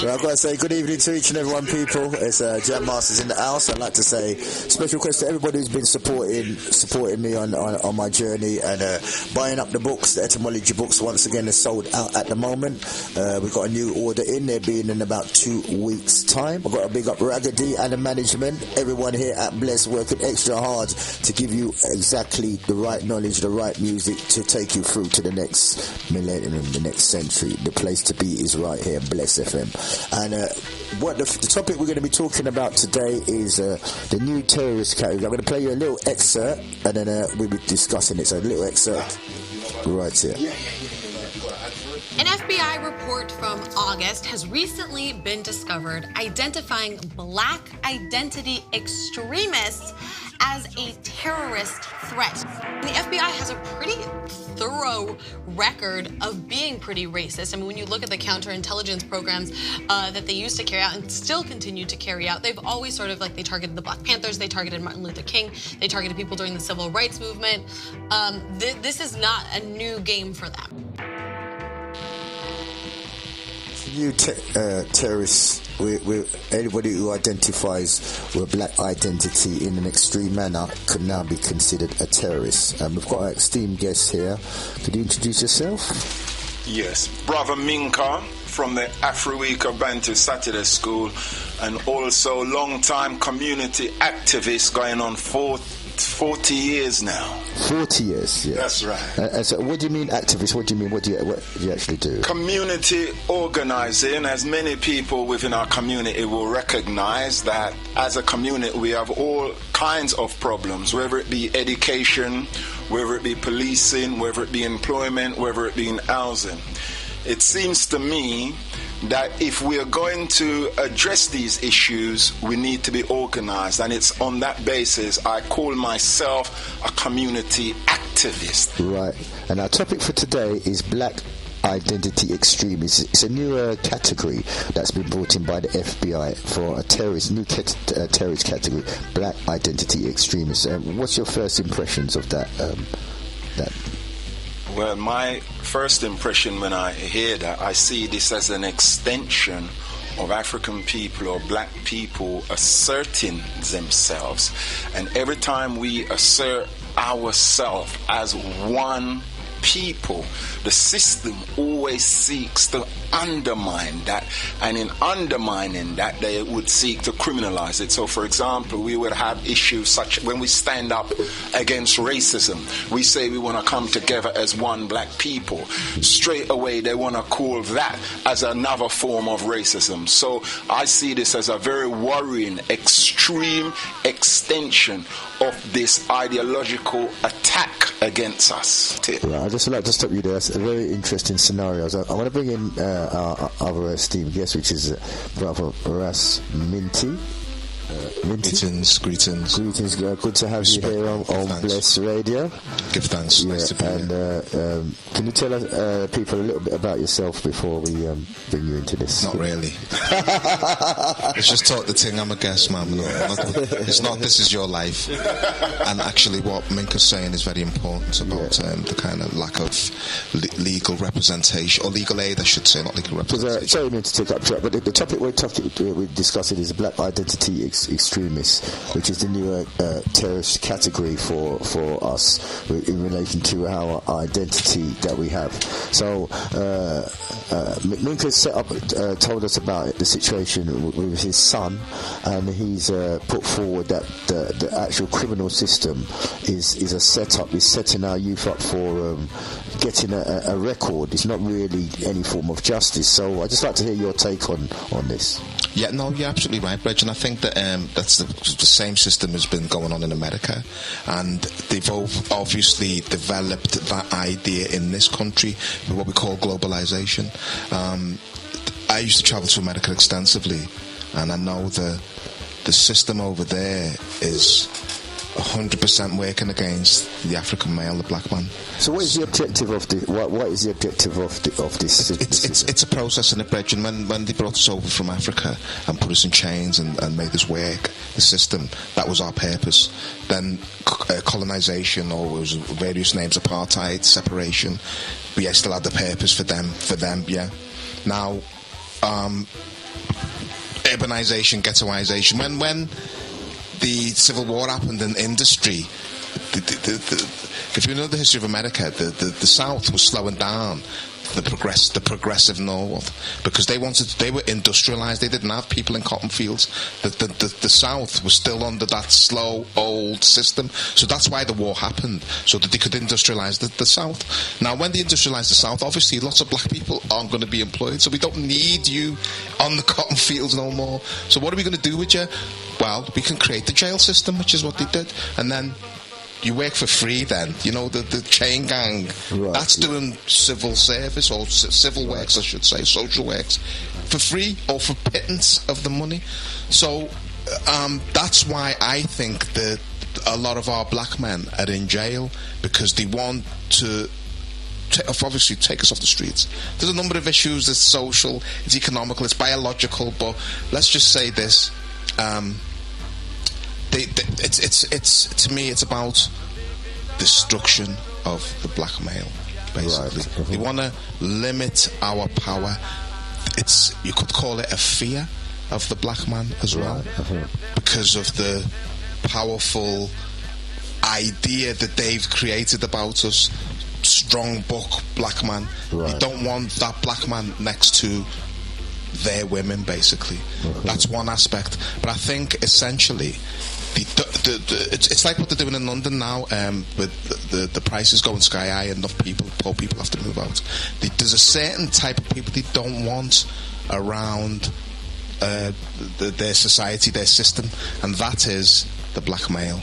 Well, I've got to say good evening to each and every one, people. It's Jam Masters in the house. I'd like to say special request to everybody who's been supporting me on my journey and buying up the books. The etymology books, once again, are sold out at the moment. We've got a new order in. They're being in about 2 weeks' time. I've got to big up Raggedy and the management. Everyone here at Bless working extra hard to give you exactly the right knowledge, the right music to take you through to the next millennium, the next century. The place to be is right here, Bless FM. And what the topic we're going to be talking about today is the new terrorist category. I'm going to play you a little excerpt, and then we'll be discussing it. So a little excerpt right here. An FBI report from August has recently been discovered identifying black identity extremists as a terrorist threat. The FBI has a pretty thorough record of being pretty racist. I mean, when you look at the counterintelligence programs that they used to carry out and still continue to carry out, they've always sort of they targeted the Black Panthers, they targeted Martin Luther King, they targeted people during the Civil Rights Movement. This is not a new game for them. New terrorists, anybody who identifies with black identity in an extreme manner could now be considered a terrorist. We've got our esteemed guest here. Could you introduce yourself? Yes, Brother Minka from the Afro-Week Bantu Saturday School, and also long-time community activist going on 40 years now. 40 years, yeah. That's right. So what do you mean activist? What do you mean? What do you actually do? Community organizing. As many people within our community will recognize that as a community we have all kinds of problems, whether it be education, whether it be policing, whether it be employment, whether it be in housing. It seems to me that if we are going to address these issues, we need to be organized, and it's on that basis I call myself a community activist. Right, and our topic for today is black identity extremists. It's a new category that's been brought in by the FBI for a new terrorist category, black identity extremists. What's your first impressions of that? Well, my first impression when I hear that, I see this as an extension of African people or black people asserting themselves. And every time we assert ourselves as one people, the system always seeks to undermine that, and in undermining that they would seek to criminalize it. So for example, we would have issues such when we stand up against racism, we say we want to come together as one black people. Straight away they want to call that as another form of racism. So I see this as a very worrying extreme extension of this ideological attack against us. Right, I'd just like to stop you there. That's a very interesting scenario. I want to bring in our other esteemed guest, which is Brother Ras Minty. Greetings. Good to have you here on Bless Radio. Give thanks. Yeah, nice to be here. Can you tell us people a little bit about yourself before we bring you into this? Not really. Let's just talk the thing. I'm a guest, man. It's not. This is your life. And actually, what Minka's saying is very important about the kind of lack of legal representation, or legal aid, I should say, not legal representation. Sorry, to take up track, but the topic we're discussing is black identity extremists, which is the new terrorist category for us in relation to our identity that we have. So Minka told us about the situation with his son, and he's put forward that the actual criminal system is a setup, is setting our youth up for getting a record. It's not really any form of justice. So I'd just like to hear your take on this. Yeah, no, you're absolutely right, Reg, and I think that that's the same system has been going on in America, and they've obviously developed that idea in this country with what we call globalization. I used to travel to America extensively, and I know the system over there is 100% working against the African male, the black man. So what is the objective of what is the objective of this? It's a process and a bridge. And when they brought us over from Africa and put us in chains and made us work the system, that was our purpose. Then colonization, or it was various names, apartheid, separation, we still had the purpose for them, yeah. Now, urbanization, ghettoization. When the Civil War happened in industry, if you know the history of America, the South was slowing down the progressive North, because they were industrialized. They didn't have people in cotton fields. The South was still under that slow old system, so that's why the war happened, so that they could industrialize the South. Now, when they industrialize the South, obviously lots of black people aren't going to be employed, so we don't need you on the cotton fields no more. So what are we going to do with you? Well, we can create the jail system, which is what they did, and then you work for free then. You know, the chain gang, that's doing civil service, or civil works, I should say, social works, for free or for pittance of the money. So that's why I think that a lot of our black men are in jail, because they want to obviously take us off the streets. There's a number of issues. It's social, it's economical, it's biological, but let's just say this. It's to me, it's about destruction of the black male, basically. Right. They want to limit our power. You could call it a fear of the black man as well, because of the powerful idea that they've created about us. Strong buck black man. They don't want that black man next to their women, basically. That's one aspect. But I think essentially it's like what they're doing in London now, with the prices going sky high, and enough poor people have to move out. There's a certain type of people they don't want around their society, their system, and that is the black male.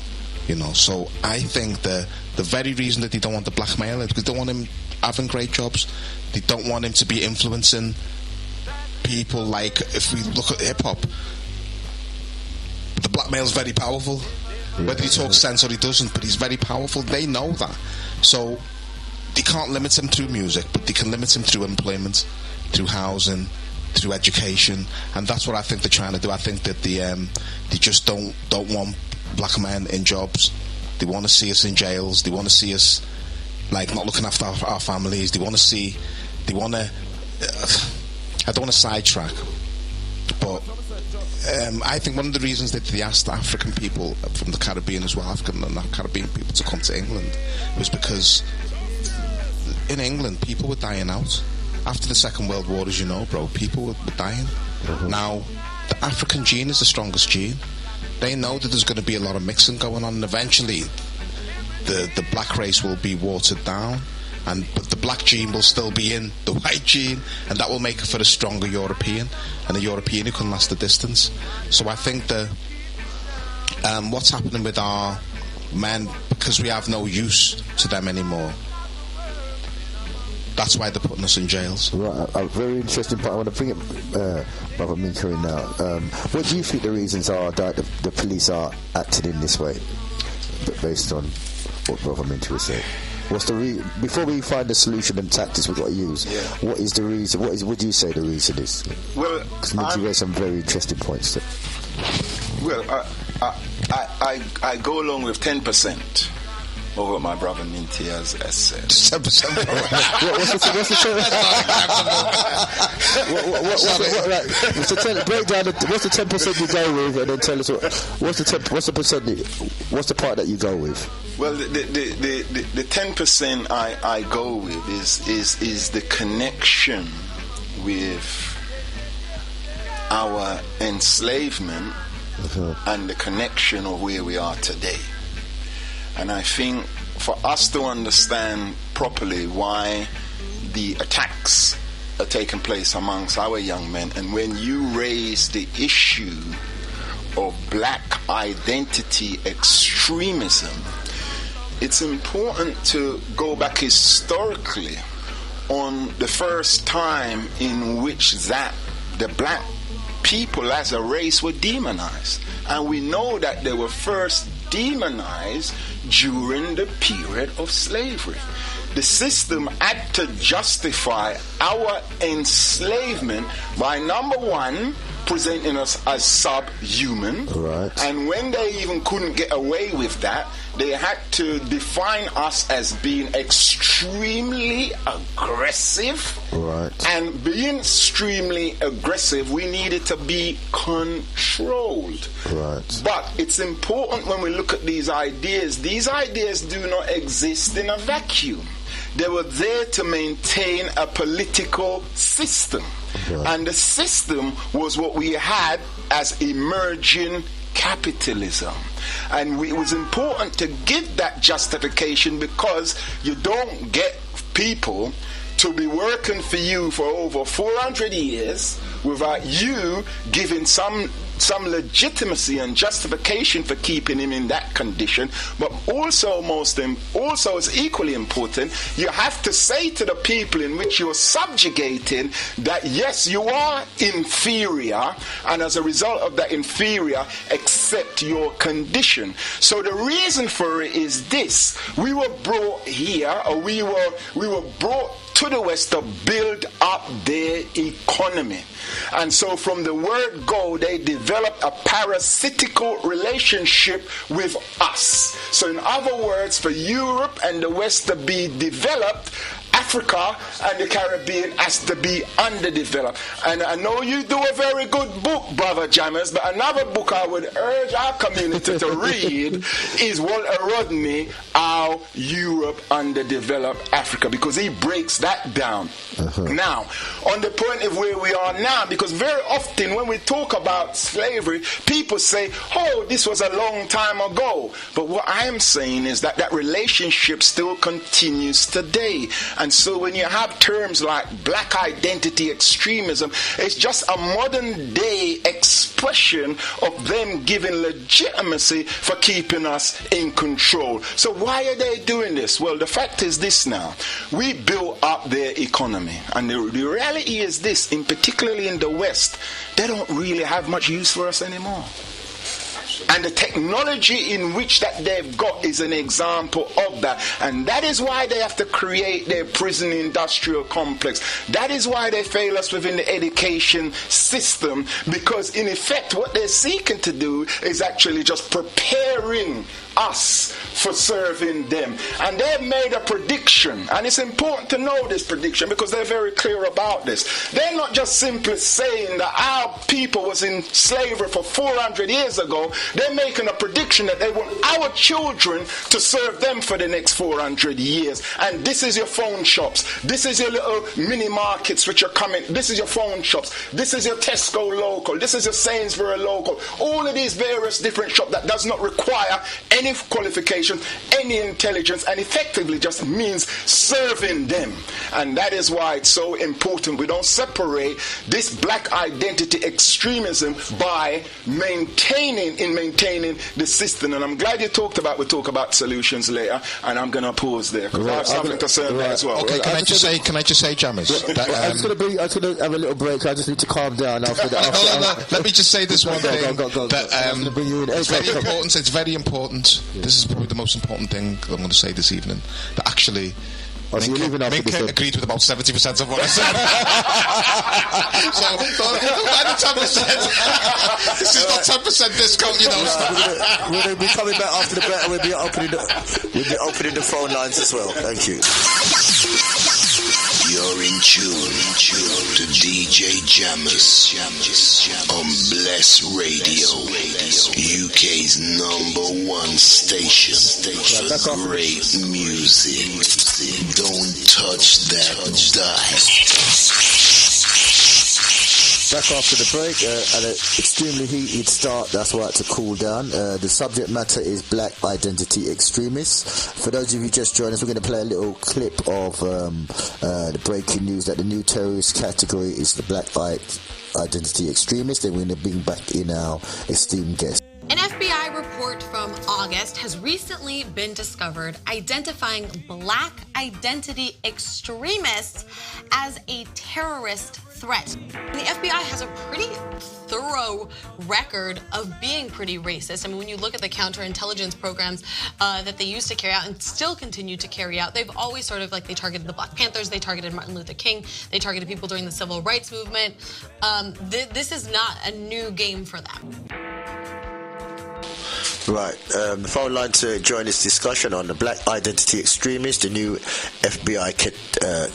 You know, so I think the very reason that they don't want the black male is because they don't want him having great jobs. They don't want him to be influencing people. Like, if we look at hip-hop, the black male's very powerful. Whether he talks sense or he doesn't, but he's very powerful. They know that. So they can't limit him through music, but they can limit him through employment, through housing, through education. And that's what I think they're trying to do. I think that they just don't want black men in jobs. They want to see us in jails. They want to see us like not looking after our families. They want to I don't want to sidetrack, but I think one of the reasons that they asked African people from the Caribbean as well, African and Caribbean people, to come to England was because in England people were dying out. After the Second World War, as you know, bro, people were dying. Now, the African gene is the strongest gene. They know that there's going to be a lot of mixing going on, and eventually the black race will be watered down, but the black gene will still be in the white gene, and that will make for a stronger European, and a European who can last the distance. So I think that what's happening with our men, because we have no use to them anymore, that's why they're putting us in jails. Right, a very interesting part. I want to bring it, Brother Minka, in now. What do you think the reasons are that the police are acting in this way, based on what Brother Minka was saying? What's the before we find the solution and tactics we've got to use? Yeah. What is the reason? What do you say the reason is? Well, because Minka raised some very interesting points there. Well, I go along with 10%. Of what my brother Minty has said. 10%. What's the 10%? Break down. What's the 10% you go with, and then tell us what's the part that you go with? Well, the 10% I go with is the connection with our enslavement and the connection of where we are today. And I think for us to understand properly why the attacks are taking place amongst our young men, and when you raise the issue of black identity extremism, it's important to go back historically on the first time in which the black people as a race were demonized. And we know that they were first demonized during the period of slavery. The system had to justify our enslavement by, number one, presenting us as subhuman. Right. And when they even couldn't get away with that, they had to define us as being extremely aggressive. Right. And being extremely aggressive, we needed to be controlled. Right. But it's important when we look at these ideas do not exist in a vacuum. They were there to maintain a political system. Right. And the system was what we had as emerging capitalism. And it was important to give that justification, because you don't get people to be working for you for over 400 years without you giving some legitimacy and justification for keeping him in that condition. But also it's equally important, you have to say to the people in which you're subjugating that yes, you are inferior, and as a result of that inferior, accept your condition. So the reason for it is this: we were brought here, or we were brought to the West to build up their economy. And so from the word go, they developed a parasitical relationship with us. So in other words, for Europe and the West to be developed, Africa and the Caribbean has to be underdeveloped. And I know you do a very good book, Brother Jammers, but another book I would urge our community to read is Walter Rodney, How Europe Underdeveloped Africa, because he breaks that down. Now, on the point of where we are now, because very often when we talk about slavery, people say, oh, this was a long time ago. But what I am saying is that that relationship still continues today. And so when you have terms like black identity extremism, it's just a modern day expression of them giving legitimacy for keeping us in control. So why are they doing this? Well, the fact is this now. We built up their economy. And the reality is this, particularly in the West, they don't really have much use for us anymore. And the technology in which that they've got is an example of that. And that is why they have to create their prison industrial complex. That is why they fail us within the education system, because in effect what they're seeking to do is actually just preparing us for serving them. And they've made a prediction, and it's important to know this prediction because they're very clear about this. They're not just simply saying that our people was in slavery for 400 years ago. They're making a prediction that they want our children to serve them for the next 400 years. And this is your phone shops, this is your little mini markets which are coming, this is your phone shops, this is your Tesco local, this is your Sainsbury local, all of these various different shops that does not require any qualification, any intelligence, and effectively just means serving them. And that is why it's so important we don't separate this black identity extremism by maintaining the system. And I'm glad you we'll talk about solutions later, and I'm going to pause there because I have something to say there as well. Okay, can I just say, Jammers? I was going to have a little break. I just need to calm down after that. Let me just say this one thing. Go. It's very important. This is probably the most important thing I'm going to say this evening. That actually, Minka agreed with about 70% of what I said. so 10%. This is not 10% discount, you know. We'll be coming back after the break, and we'll be opening the phone lines as well. Thank you. You're in tune to DJ Jammers on Bless Radio, UK's #1 station for great music. Don't touch that dial. Back after the break, at an extremely heated start, that's why I had to cool down. The subject matter is black identity extremists. For those of you just joined us, we're going to play a little clip of the breaking news that the new terrorist category is the black identity extremist, and we're going to bring back in our esteemed guest. An FBI report from August has recently been discovered identifying black identity extremists as a terrorist threat. And the FBI has a pretty thorough record of being pretty racist. I mean, when you look at the counterintelligence programs that they used to carry out and still continue to carry out, they've always sort of like, they targeted the Black Panthers, they targeted Martin Luther King, they targeted people during the Civil Rights Movement. This is not a new game for them. Right. The phone line to join this discussion on the Black Identity Extremist, the new FBI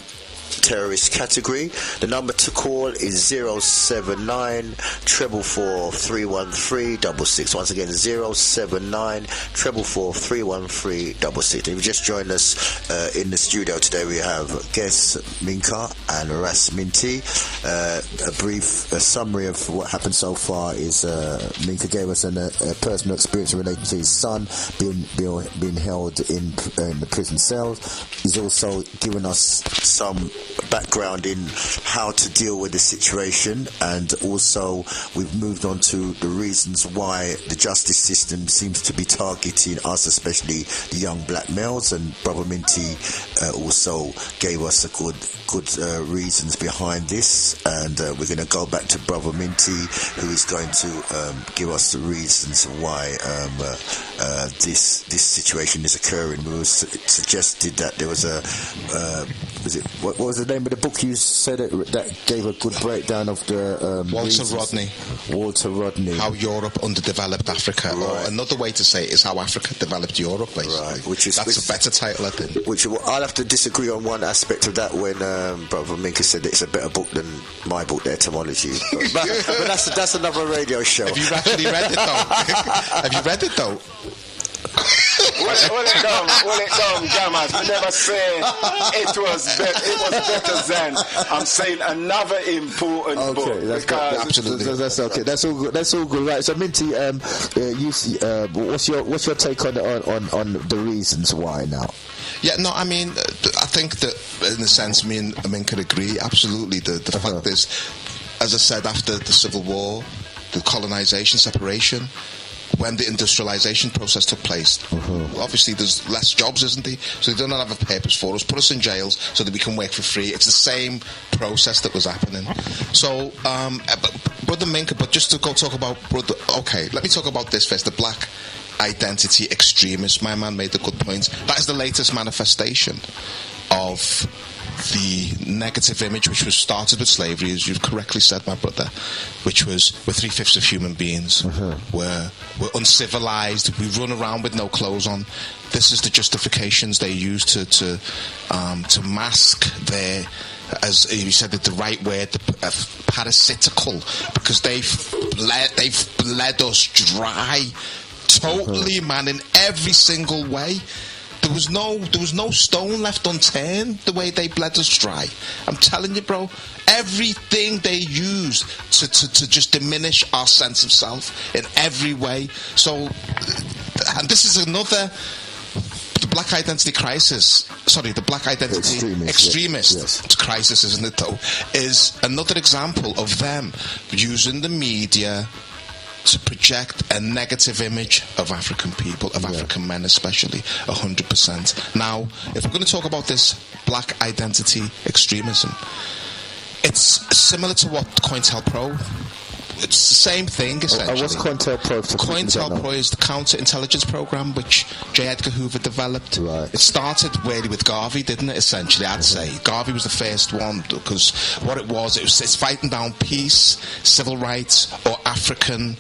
terrorist category. The number to call is 079 444 313 66. Once again, 079 444 313 66. If you just joined us in the studio today, we have guests Minka and Ras Minty. A brief summary of what happened so far is Minka gave us a personal experience relating to his son being held in the prison cells. He's also given us some background in how to deal with the situation, and also we've moved on to the reasons why the justice system seems to be targeting us, especially the young black males. And Brother Minty also gave us a good reasons behind this, and we're going to go back to Brother Minty, who is going to give us the reasons why this situation is occurring. We suggested that there was what was the name of the book you said that gave a good breakdown of the Walter Rodney, how Europe underdeveloped Africa, right. Or another way to say it is how Africa developed Europe, basically. Right. That's a better title, I think. Which I'll have to disagree on one aspect of that when Brother Minka said it's a better book than my book, The Etymology. but that's another radio show. Have you actually read it though? Have you read it though? Well, it down, Jammers. We never say it was better than. I'm saying another important book. Absolutely. That's okay. That's all good. Right. So Minty, what's your take on the reasons why now? Yeah, no, I mean, I think that in a sense, me and Amin could agree. Absolutely. The fact is, as I said, after the Civil War, the colonization, separation, when the industrialization process took place, obviously there's less jobs, isn't there? So they don't have a purpose for us, put us in jails so that we can work for free. It's the same process that was happening. So, Brother Minka, but just to go talk about let me talk about this first, the Black Identity Extremist. My man made a good point. That is the latest manifestation of the negative image which was started with slavery, as you've correctly said, my brother, which was we're 3/5 of human beings. We're uncivilized. We run around with no clothes on. This is the justifications they use to mask their, as you said, the right word, parasitical, because they've bled us dry, totally, man, in every single way. There was no stone left unturned the way they bled us dry. I'm telling you, bro, everything they used to just diminish our sense of self in every way. So, and this is another, the Black Identity crisis, the Black Identity extremist crisis, isn't it though, is another example of them using the media to project a negative image of African people, of African men especially, 100%. Now, if we're going to talk about this Black Identity extremism, it's similar to what COINTELPRO. It's the same thing, essentially. What's COINTELPRO? COINTELPRO is the counterintelligence program which J. Edgar Hoover developed. Right. It started really with Garvey, didn't it? Essentially, I'd say Garvey was the first one, because what it's fighting down peace, civil rights, or African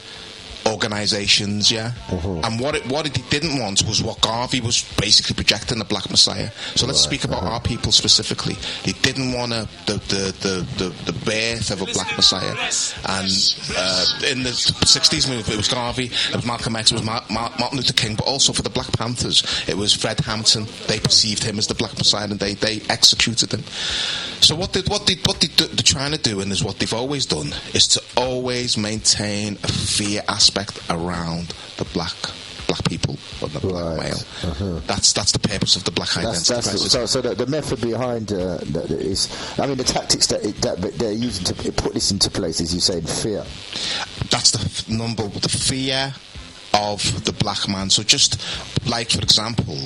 organizations, and what he didn't want was what Garvey was basically projecting, the Black Messiah. So let's speak about our people specifically. He didn't want the birth of a Black Messiah, and in the 60s movement it was Garvey, it was Malcolm X, it was Martin Luther King, but also for the Black Panthers it was Fred Hampton. They perceived him as the Black Messiah and they executed him. So what they're trying to do, and is what they've always done, is to always maintain a fear aspect around the black people or the black male. That's the purpose of the Black Identity crisis. So the method behind is, I mean, the tactics that they're using to put this into place, as you say, fear. That's the fear of the black man. So just like, for example,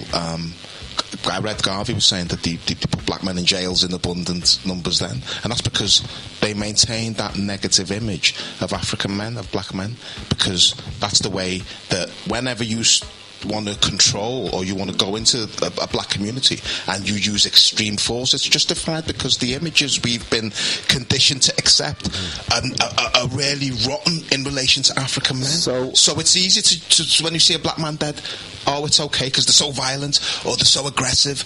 I read Garvey was saying that they put black men in jails in abundant numbers then, and that's because they maintained that negative image of African men, of black men, because that's the way that whenever you want to control or you want to go into a black community and you use extreme force, it's justified because the images we've been conditioned to accept are really rotten in relation to African men. So it's easy to when you see a black man dead, oh, it's okay because they're so violent or they're so aggressive,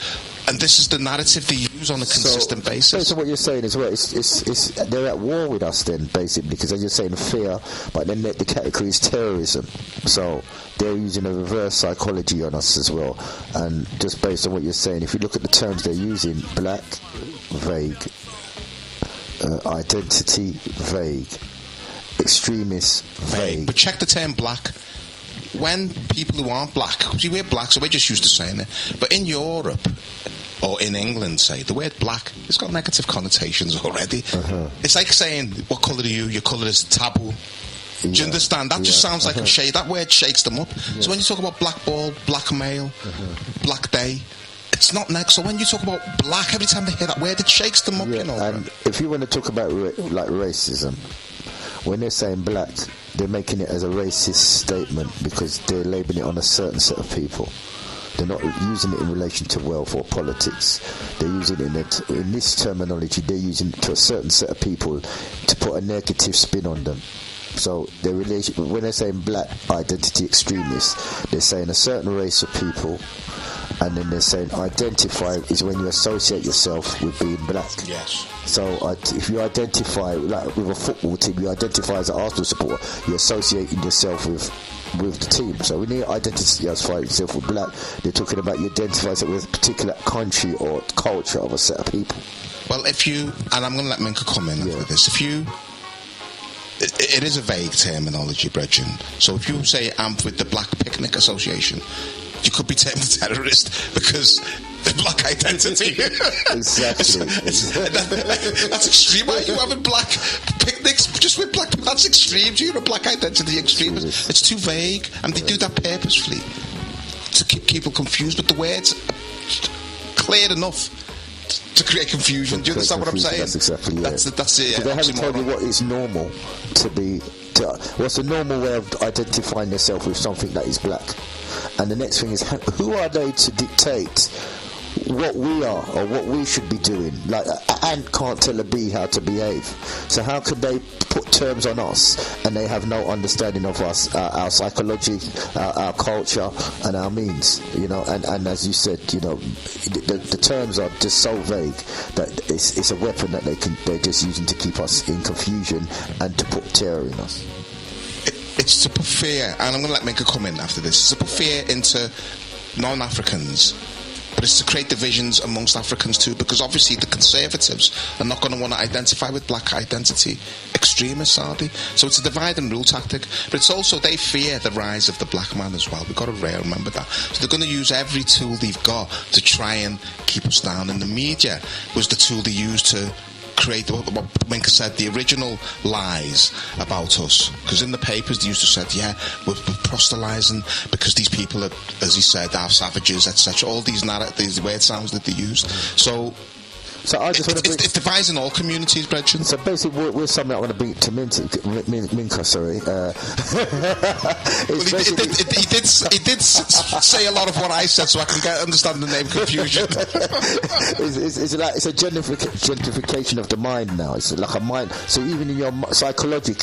and this is the narrative they use on a consistent basis. So what you're saying is, well, it's they're at war with us then, basically, because as you're saying, fear, but then the category is terrorism. So they're using a reverse psychology on us as well. And just based on what you're saying, if you look at the terms they're using, black, vague, identity, vague, extremist, vague. But check the term black. When people who aren't black, see, we're black, so we're just used to saying it, but in Europe or in England, say, the word black, it's got negative connotations already. It's like saying, what colour are you? Your colour is taboo. Do you understand? That just sounds like a shade. That word shakes them up. So when you talk about blackball, black male, black day, it's not next. So when you talk about black, every time they hear that word, it shakes them up, you know. And if you want to talk about like racism, when they're saying black, they're making it as a racist statement because they're labelling it on a certain set of people. They're not using it in relation to wealth or politics. They're using it in this terminology. They're using it to a certain set of people to put a negative spin on them. So when they're saying black identity extremists, they're saying a certain race of people, and then they're saying identify is when you associate yourself with being black. Yes. So if you identify, like with a football team, you identify as an Arsenal supporter, you're associating yourself with the team. So when you identify yourself with black, they're talking about you identify with a particular country or culture of a set of people. Well, and I'm going to let Minka come in after this, it is a vague terminology, Bridget. So if you say I'm with the Black Picnic Association, you could be termed a terrorist because the black identity. Exactly. That's extreme. Why are you having black picnics just with black people? That's extreme. You're a black identity extremist. It's too vague, and they do that purposefully to keep people confused. But the words are clear enough to create confusion. Do you understand what I'm saying? That's exactly it. That's it. They haven't told you what is normal to be. What's the normal way of identifying yourself with something that is black? And the next thing is, who are they to dictate what we are or what we should be doing? Like, an ant can't tell a bee how to behave. So how could they put terms on us and they have no understanding of us, our psychology, our culture, and our means? You know, and as you said, you know, the terms are just so vague that it's a weapon that they're just using to keep us in confusion and to put terror in us. It's to put fear, and I'm going to let Minka come in after this. It's to put fear into non-Africans, but it's to create divisions amongst Africans too, because obviously the conservatives are not going to want to identify with black identity extremists, are they? So it's a divide and rule tactic, but it's also they fear the rise of the black man as well. We've got to remember that. So they're going to use every tool they've got to try and keep us down, and the media was the tool they used to create what Minka said, the original lies about us, because in the papers they used to say, we're proselytizing because these people are, as he said, are savages, etc. All these word sounds that they use. So I just want to it's dividing all communities, Brethren. So basically, we're something I want to bring to Minka. Sorry. He did say a lot of what I said, so I can understand the name confusion. It's a gentrification of the mind now. It's like a mind. So even in your psychology,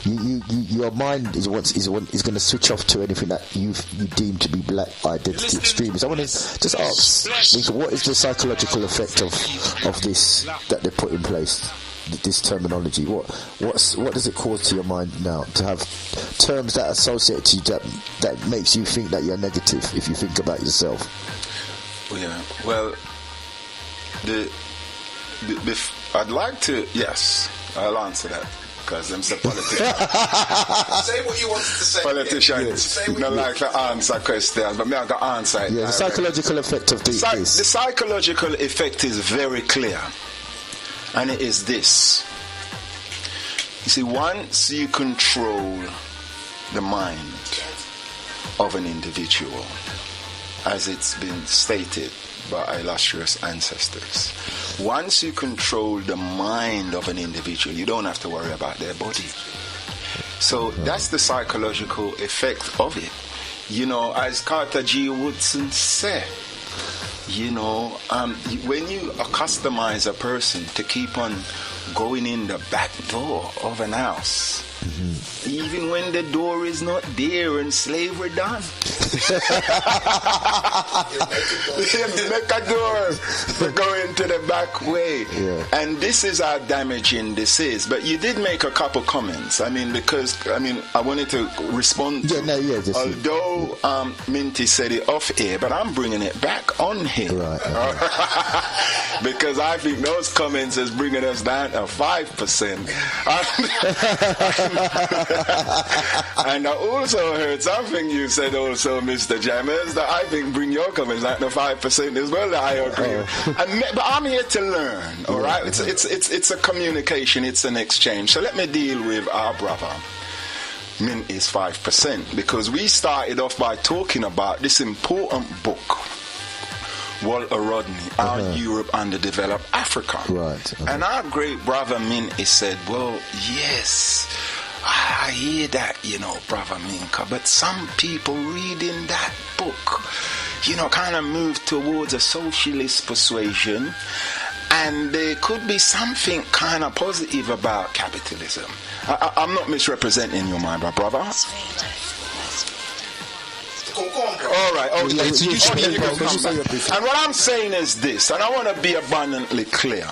your mind is going to switch off to anything that you deem to be black identity extremists. I want to just ask Minka, what is the psychological effect of this that they put in place, this terminology? What does it cause to your mind now to have terms that associate to you that makes you think that you're negative if you think about yourself? Well, I'd like to, yes, I'll answer that. Because them say politicians. Say what you wanted to say. Politicians don't like to answer questions, but me I can answer it. Yeah, the psychological effect of this. The psychological effect is very clear, and it is this. You see, once you control the mind of an individual, as it's been stated by our illustrious ancestors, once you control the mind of an individual, you don't have to worry about their body. So that's the psychological effect of it. You know, as Carter G. Woodson said, you know, when you customize a person to keep on going in the back door of an house, even when the door is not there and slavery done, make a door to go into the back way. And this is how damaging this is. But you did make a couple comments. I mean, because I wanted to respond although Minty said it off air, but I'm bringing it back on here. Because I think those comments is bringing us down to 5%. And I also heard something you said also, Mr. Jammers, that I think bring your comments down to 5% as well, that I agree. But I'm here to learn, all right? It's a communication, it's an exchange. So let me deal with our brother. Mint is 5%, because we started off by talking about this important book, Walter Rodney, Our Europe Underdeveloped Africa. And our great brother Minty said, well, yes, I hear that, you know, Brother Minka, but some people reading that book, you know, kind of move towards a socialist persuasion, and there could be something kind of positive about capitalism. I'm not misrepresenting you, my brother. All right, okay. And what I'm saying is this, and I want to be abundantly clear.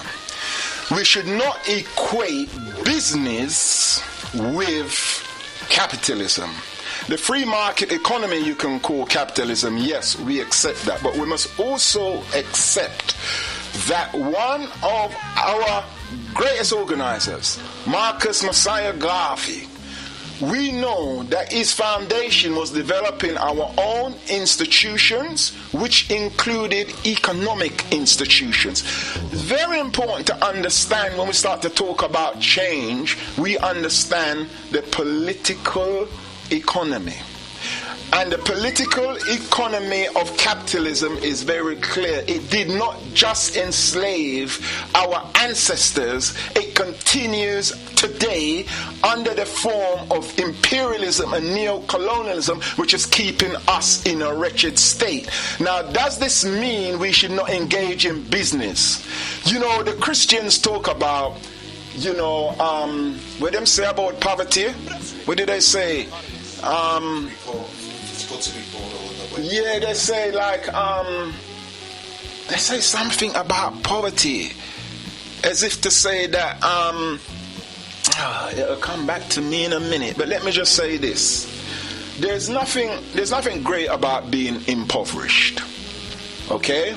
We should not equate business with capitalism. The free market economy you can call capitalism, yes, we accept that, but we must also accept that one of our greatest organizers, Marcus Messiah Garvey, we know that his foundation was developing our own institutions, which included economic institutions. It's very important to understand when we start to talk about change, we understand the political economy. And the political economy of capitalism is very clear. It did not just enslave our ancestors, it continues today under the form of imperialism and neo-colonialism, which is keeping us in a wretched state. Now, does this mean we should not engage in business? You know, the Christians talk about, you know, what them say about poverty? What did they say? Yeah, they say like they say something about poverty, as if to say that it'll come back to me in a minute. But let me just say this: there's nothing great about being impoverished. Okay.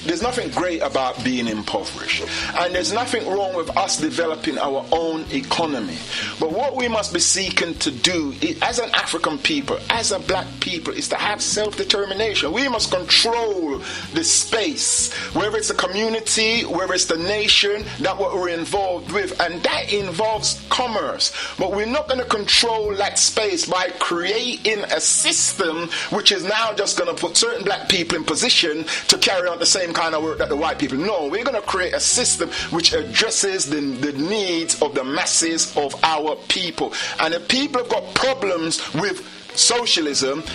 There's nothing great about being impoverished. And there's nothing wrong with us developing our own economy. But what we must be seeking to do as an African people, as a black people, is to have self-determination. We must control the space, whether it's a community, whether it's the nation, that what we're involved with. And that involves commerce. But we're not going to control that space by creating a system which is now just going to put certain black people in position to carry on the same kind of work that the white people. No, we're going to create a system which addresses the needs of the masses of our people. And if people have got problems with socialism,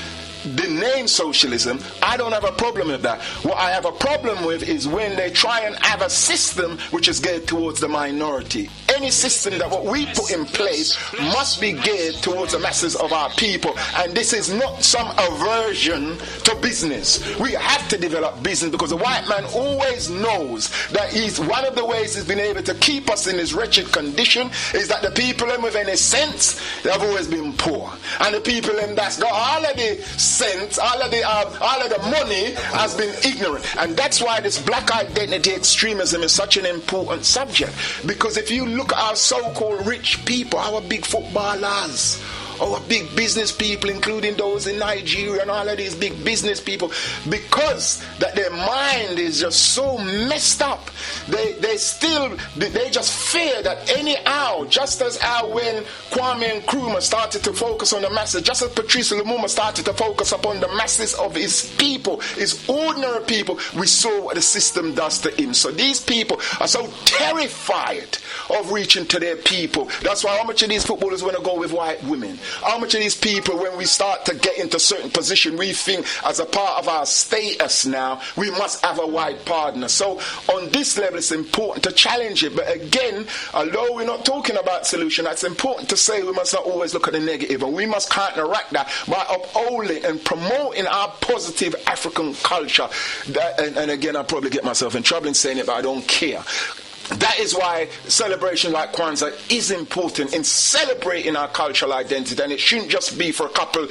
the name socialism, I don't have a problem with that. What I have a problem with is when they try and have a system which is geared towards the minority. Any system that what we put in place must be geared towards the masses of our people. And this is not some aversion to business. We have to develop business because the white man always knows that he's one of the ways he's been able to keep us in this wretched condition is that the people with any sense, they have always been poor. And the people that's got all of the sense, all of the money has been ignorant. And that's why this black identity extremism is such an important subject. Because if you look at our so-called rich people, our big footballers, our big business people, including those in Nigeria and all of these big business people, because that their mind is just so messed up. They just fear that anyhow, just as how when Kwame Nkrumah started to focus on the masses, just as Patrice Lumumba started to focus upon the masses of his people, his ordinary people, we saw what the system does to him. So these people are so terrified of reaching to their people. That's why how much of these footballers want to go with white women? How much of these people, when we start to get into certain position, we think as a part of our status now, we must have a white partner. So on this level, it's important to challenge it. But again, although we're not talking about solution, that's important to say we must not always look at the negative, and we must counteract that by upholding and promoting our positive African culture. And again, I'll probably get myself in trouble in saying it, but I don't care. That is why celebration like Kwanzaa is important in celebrating our cultural identity, and it shouldn't just be for a couple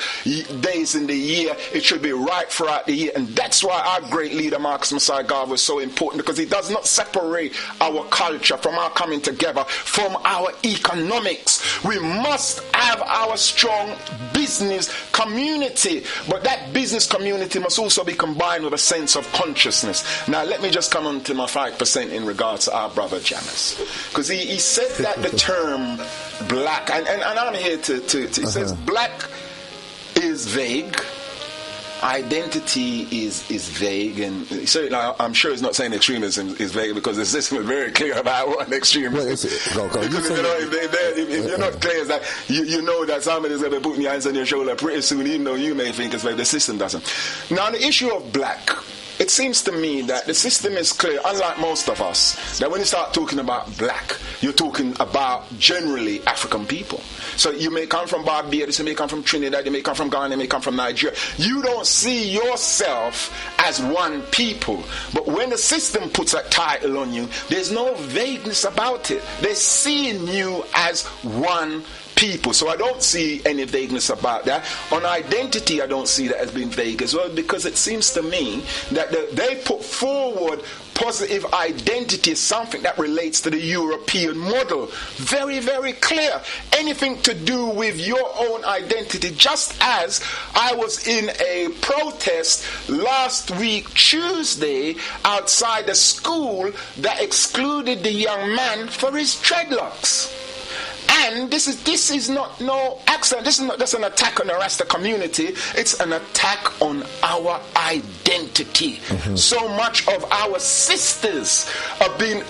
days in the year. It should be right throughout the year, and that's why our great leader Marcus Messiah Garvey was so important, because he does not separate our culture from our coming together, from our economics. We must have our strong business community, but that business community must also be combined with a sense of consciousness. Now let me just come on to my 5% in regards to our brother Jamis, because he said that the term black, and I'm here to he says black is vague, identity is vague, and certainly I'm sure he's not saying extremism is vague, because the system is very clear about what an extremist is. Because if you're not clear as that, you know that somebody's going to put your hands on your shoulder pretty soon, even though you may think it's vague. The system doesn't. Now, the issue of black, it seems to me that the system is clear, unlike most of us, that when you start talking about black, you're talking about generally African people. So you may come from Barbados, you may come from Trinidad, you may come from Ghana, you may come from Nigeria. You don't see yourself as one people. But when the system puts a title on you, there's no vagueness about it. They're seeing you as one people. So I don't see any vagueness about that. On identity, I don't see that as being vague as well, because it seems to me that they put forward positive identity is something that relates to the European model. Very, very clear. Anything to do with your own identity. Just as I was in a protest last week, Tuesday, outside the school that excluded the young man for his dreadlocks. And this is not no accident. This is not just an attack on the Rasta community. It's an attack on our identity. Mm-hmm. So much of our sisters are being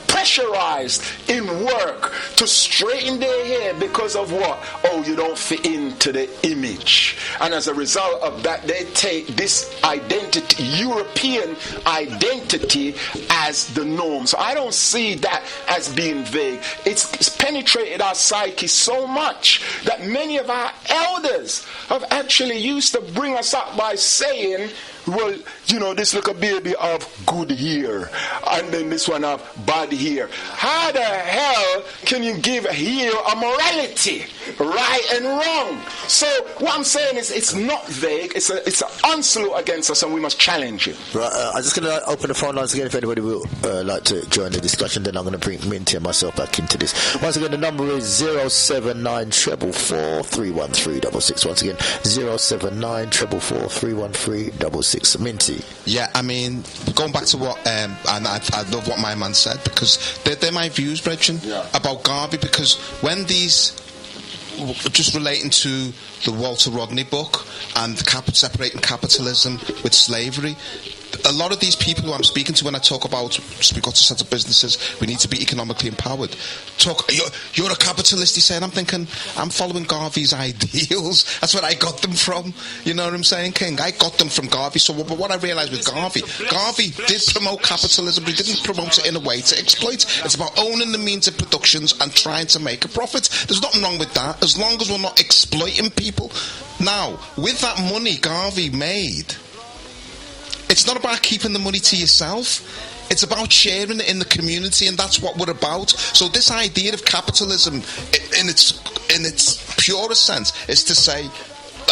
pressurized in work to straighten their hair because of what? Oh, you don't fit into the image. And as a result of that, they take this identity, European identity, as the norm. So I don't see that as being vague. It's penetrated our psyche so much that many of our elders have actually used to bring us up by saying, well, you know, this little baby of good hair, and then this one of bad hair. How the hell can you give hair a morality, right and wrong? So what I'm saying is, it's not vague. It's an onslaught against us, and we must challenge it. Right. I'm just going to open the phone lines again if anybody will like to join the discussion. Then I'm going to bring Minty and myself back into this. Once again, the number is 079 444 31366. Once again, 079 444 31366. Minty. Yeah, I mean, going back to what, and I love what my man said, because they're my views, Brethren, about Garvey, because when these, just relating to the Walter Rodney book and separating capitalism with slavery, a lot of these people who I'm speaking to when I talk about we've got to set up businesses, we need to be economically empowered. You're a capitalist, he's saying. I'm thinking, I'm following Garvey's ideals. That's where I got them from. You know what I'm saying, King? I got them from Garvey. So what I realised with Garvey did promote capitalism, but he didn't promote it in a way to exploit. It's about owning the means of productions and trying to make a profit. There's nothing wrong with that, as long as we're not exploiting people. Now, with that money Garvey made, it's not about keeping the money to yourself. It's about sharing it in the community, and that's what we're about. So this idea of capitalism, in its purest sense, is to say,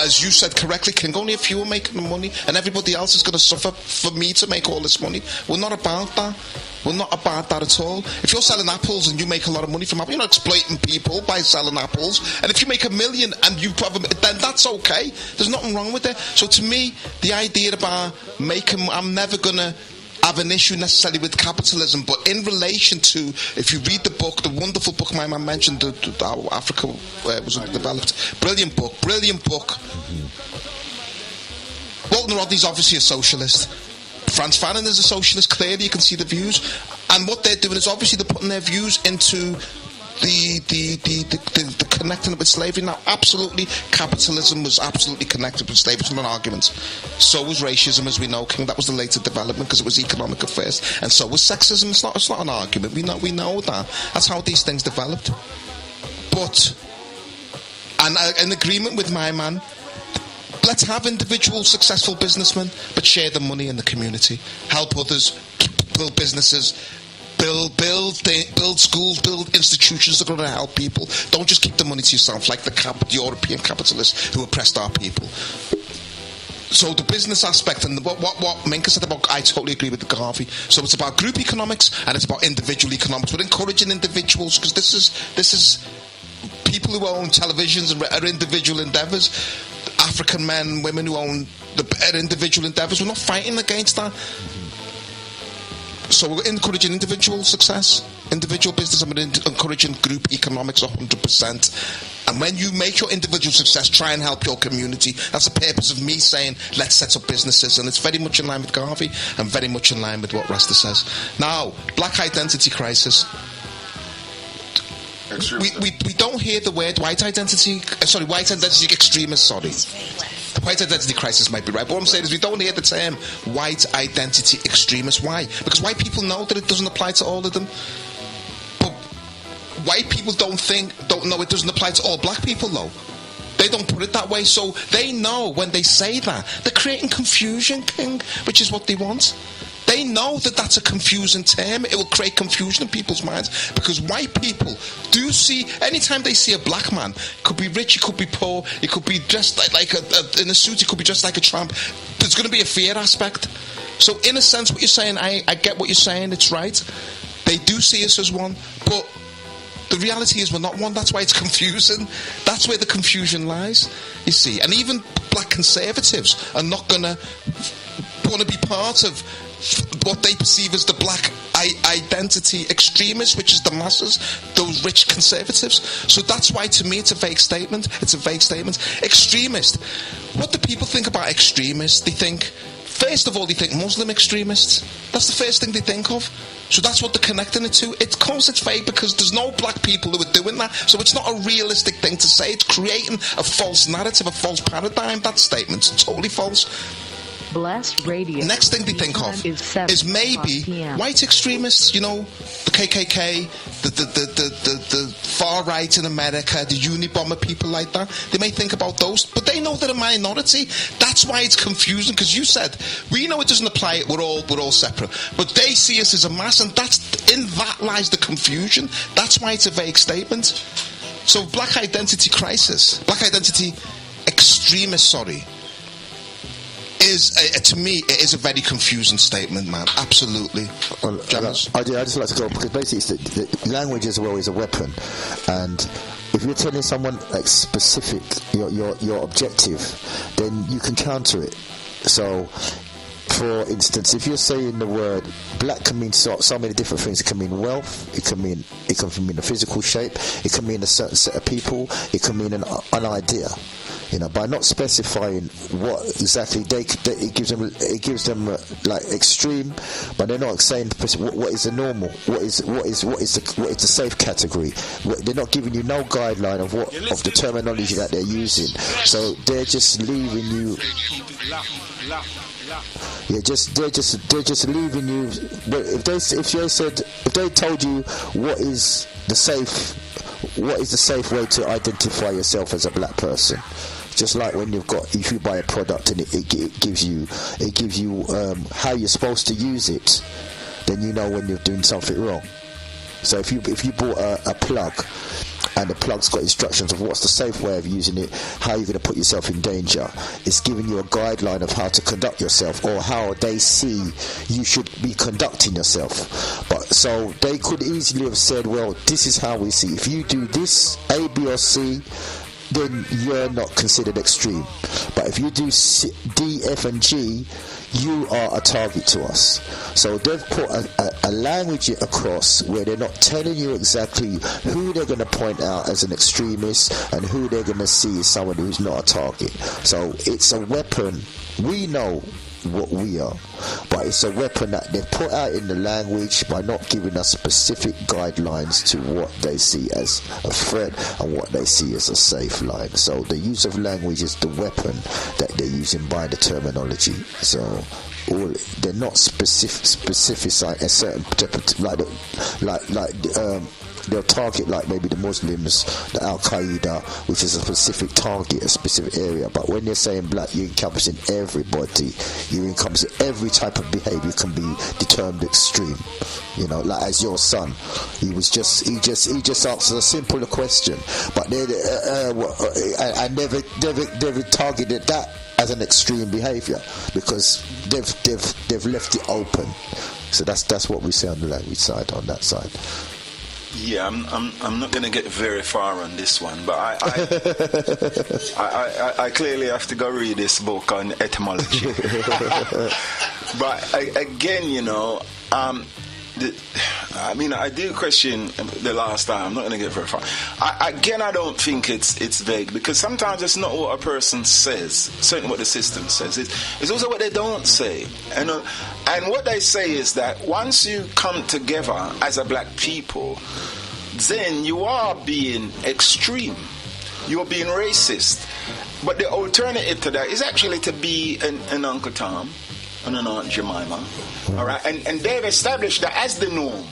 as you said correctly, King, only a few are making the money, and everybody else is going to suffer for me to make all this money. We're not about that. We're not about that at all. If you're selling apples and you make a lot of money from apples, you're not exploiting people by selling apples. And if you make $1 million and you probably, then that's okay. There's nothing wrong with it. So to me, the idea about I'm never going to have an issue necessarily with capitalism, but in relation to, if you read the book, the wonderful book my man mentioned, how Africa was developed, brilliant book. Walter Rodney's obviously a socialist. Frantz Fanon is a socialist, clearly you can see the views, and what they're doing is obviously they're putting their views into the connecting it with slavery. Now, absolutely, capitalism was absolutely connected with slavery. It's not an argument. So was racism, as we know, King. That was the later development because it was economic at first. And so was sexism. It's not an argument. We know that. That's how these things developed. But, and in agreement with my man, let's have individual successful businessmen, but share the money in the community. Help others, build businesses, build schools, build institutions that are going to help people. Don't just keep the money to yourself like the European capitalists who oppressed our people. So the business aspect and what Minka said about, I totally agree with the Garvey. So it's about group economics and it's about individual economics. We're encouraging individuals because this is people who own televisions and are individual endeavours. African men, women who own individual endeavours. We're not fighting against that. So we're encouraging individual success, individual business, and we're encouraging group economics 100%. And when you make your individual success, try and help your community. That's the purpose of me saying, let's set up businesses. And it's very much in line with Garvey and very much in line with what Rasta says. Now, black identity crisis. We don't hear the word white identity extremist, The white identity crisis might be right, but what I'm saying is we don't hear the term white identity extremist. Why? Because white people know that it doesn't apply to all of them. But white people don't know it doesn't apply to all black people, though. They don't put it that way, so they know when they say that, they're creating confusion, King, which is what they want. They know that that's a confusing term. It will create confusion in people's minds because white people do see, anytime they see a black man, could be rich, he could be poor, he could be dressed like in a suit, he could be dressed like a tramp. There's going to be a fear aspect. So in a sense, what you're saying, I get what you're saying, it's right. They do see us as one, but the reality is we're not one. That's why it's confusing. That's where the confusion lies, you see. And even black conservatives are not going to want to be part of what they perceive as the black identity extremists, which is the masses, those rich conservatives. So that's why, to me, it's a vague statement. It's a vague statement. Extremist. What do people think about extremists? They think, first of all, they think Muslim extremists. That's the first thing they think of. So that's what they're connecting it to. Of course it's vague because there's no black people who are doing that. So it's not a realistic thing to say. It's creating a false narrative, a false paradigm. That statement's totally false. Bless Radio. Next thing they think of is maybe white extremists, the KKK, the far right in America, the Unabomber, people like that. They may think about those, but they know they're a minority. That's why it's confusing, because you said, we know it doesn't apply, we're all separate. But they see us as a mass, and in that lies the confusion. That's why it's a vague statement. So black identity extremist, to me, it is a very confusing statement, man. Absolutely. Well, I just like to go, because basically the language as well is a weapon, and if you're telling someone like specific your objective, then you can counter it. So, for instance, if you're saying the word black can mean so many different things. It can mean wealth, it can mean a physical shape, it can mean a certain set of people, it can mean an idea. By not specifying what exactly it gives them like extreme, but they're not saying what is the normal, what is the safe category. They're not giving you no guideline of the terminology that they're using. So they're just leaving you. They're just leaving you. If they told you what is the safe way to identify yourself as a black person. Just like if you buy a product and it gives you how you're supposed to use it, then you know when you're doing something wrong. So if you bought a plug and the plug's got instructions of what's the safe way of using it, how you're going to put yourself in danger. It's giving you a guideline of how to conduct yourself, or how they see you should be conducting yourself. But so they could easily have said, well, this is how we see. If you do this, A, B, or C, then you're not considered extreme. But if you do C, D, F, and G, you are a target to us. So they've put a language across where they're not telling you exactly who they're going to point out as an extremist and who they're going to see as someone who's not a target. So it's a weapon. We know what we are, but it's a weapon that they've put out in the language by not giving us specific guidelines to what they see as a threat and what they see as a safe line. So the use of language is the weapon that they're using by the terminology. So they're not specifying a certain they'll target like maybe the Muslims, the Al-Qaeda, which is a specific target, a specific area. But when they're saying black, you're encompassing everybody. You're encompassing every type of behavior can be determined extreme. You know, like as your son, he just asked a simple question, but I never targeted that as an extreme behavior because they've left it open. So that's what we say on the language side, on that side. Yeah, I'm not going to get very far on this one, but I clearly have to go read this book on etymology. But again, you know, I do question the last time. I'm not going to get very far. I don't think it's vague, because sometimes it's not what a person says, certainly what the system says. It's also what they don't say. And what they say is that once you come together as a black people, then you are being extreme. You're being racist. But the alternative to that is actually to be an Uncle Tom and an Aunt Jemima. All right? And they've established that as the norm.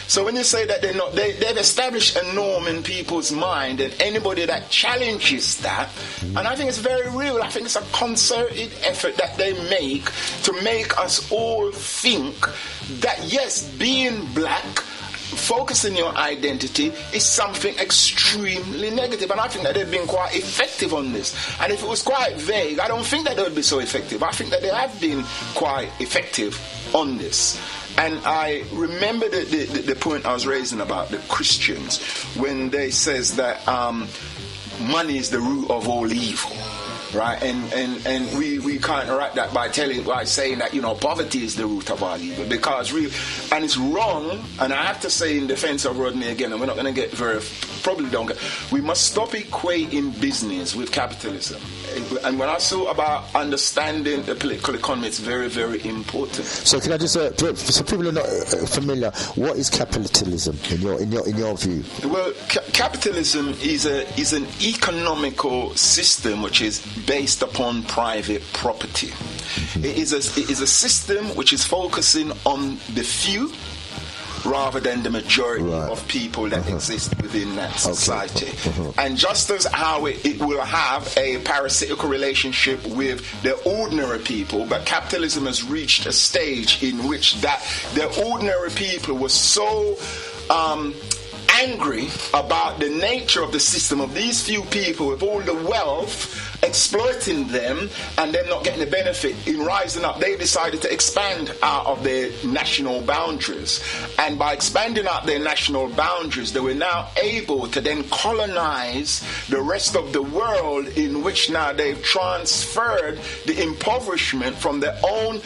So when you say that they've established a norm in people's mind, and anybody that challenges that, and I think it's very real, I think it's a concerted effort that they make to make us all think that, yes, being black, focusing your identity is something extremely negative, and I think that they've been quite effective on this. And if it was quite vague, I don't think that they would be so effective. I think that they have been quite effective on this. And I remember the point I was raising about the Christians when they says that money is the root of all evil. Right, and we counteract that by saying that, you know, poverty is the root of all evil, because and it's wrong. And I have to say in defense of Rodney again, and we're not going to get we must stop equating business with capitalism. And when I talk about understanding the political economy, it's very, very important. So can I just so people are not familiar, what is capitalism in your view? Well, capitalism is an economical system which is based upon private property. It is a system which is focusing on the few rather than the majority of people that exist within that society. And just as how it will have a parasitical relationship with the ordinary people, but capitalism has reached a stage in which that the ordinary people were so angry about the nature of the system of these few people with all the wealth exploiting them and them not getting the benefit in rising up. They decided to expand out of their national boundaries, and by expanding out their national boundaries, they were now able to then colonize the rest of the world, in which now they've transferred the impoverishment from their own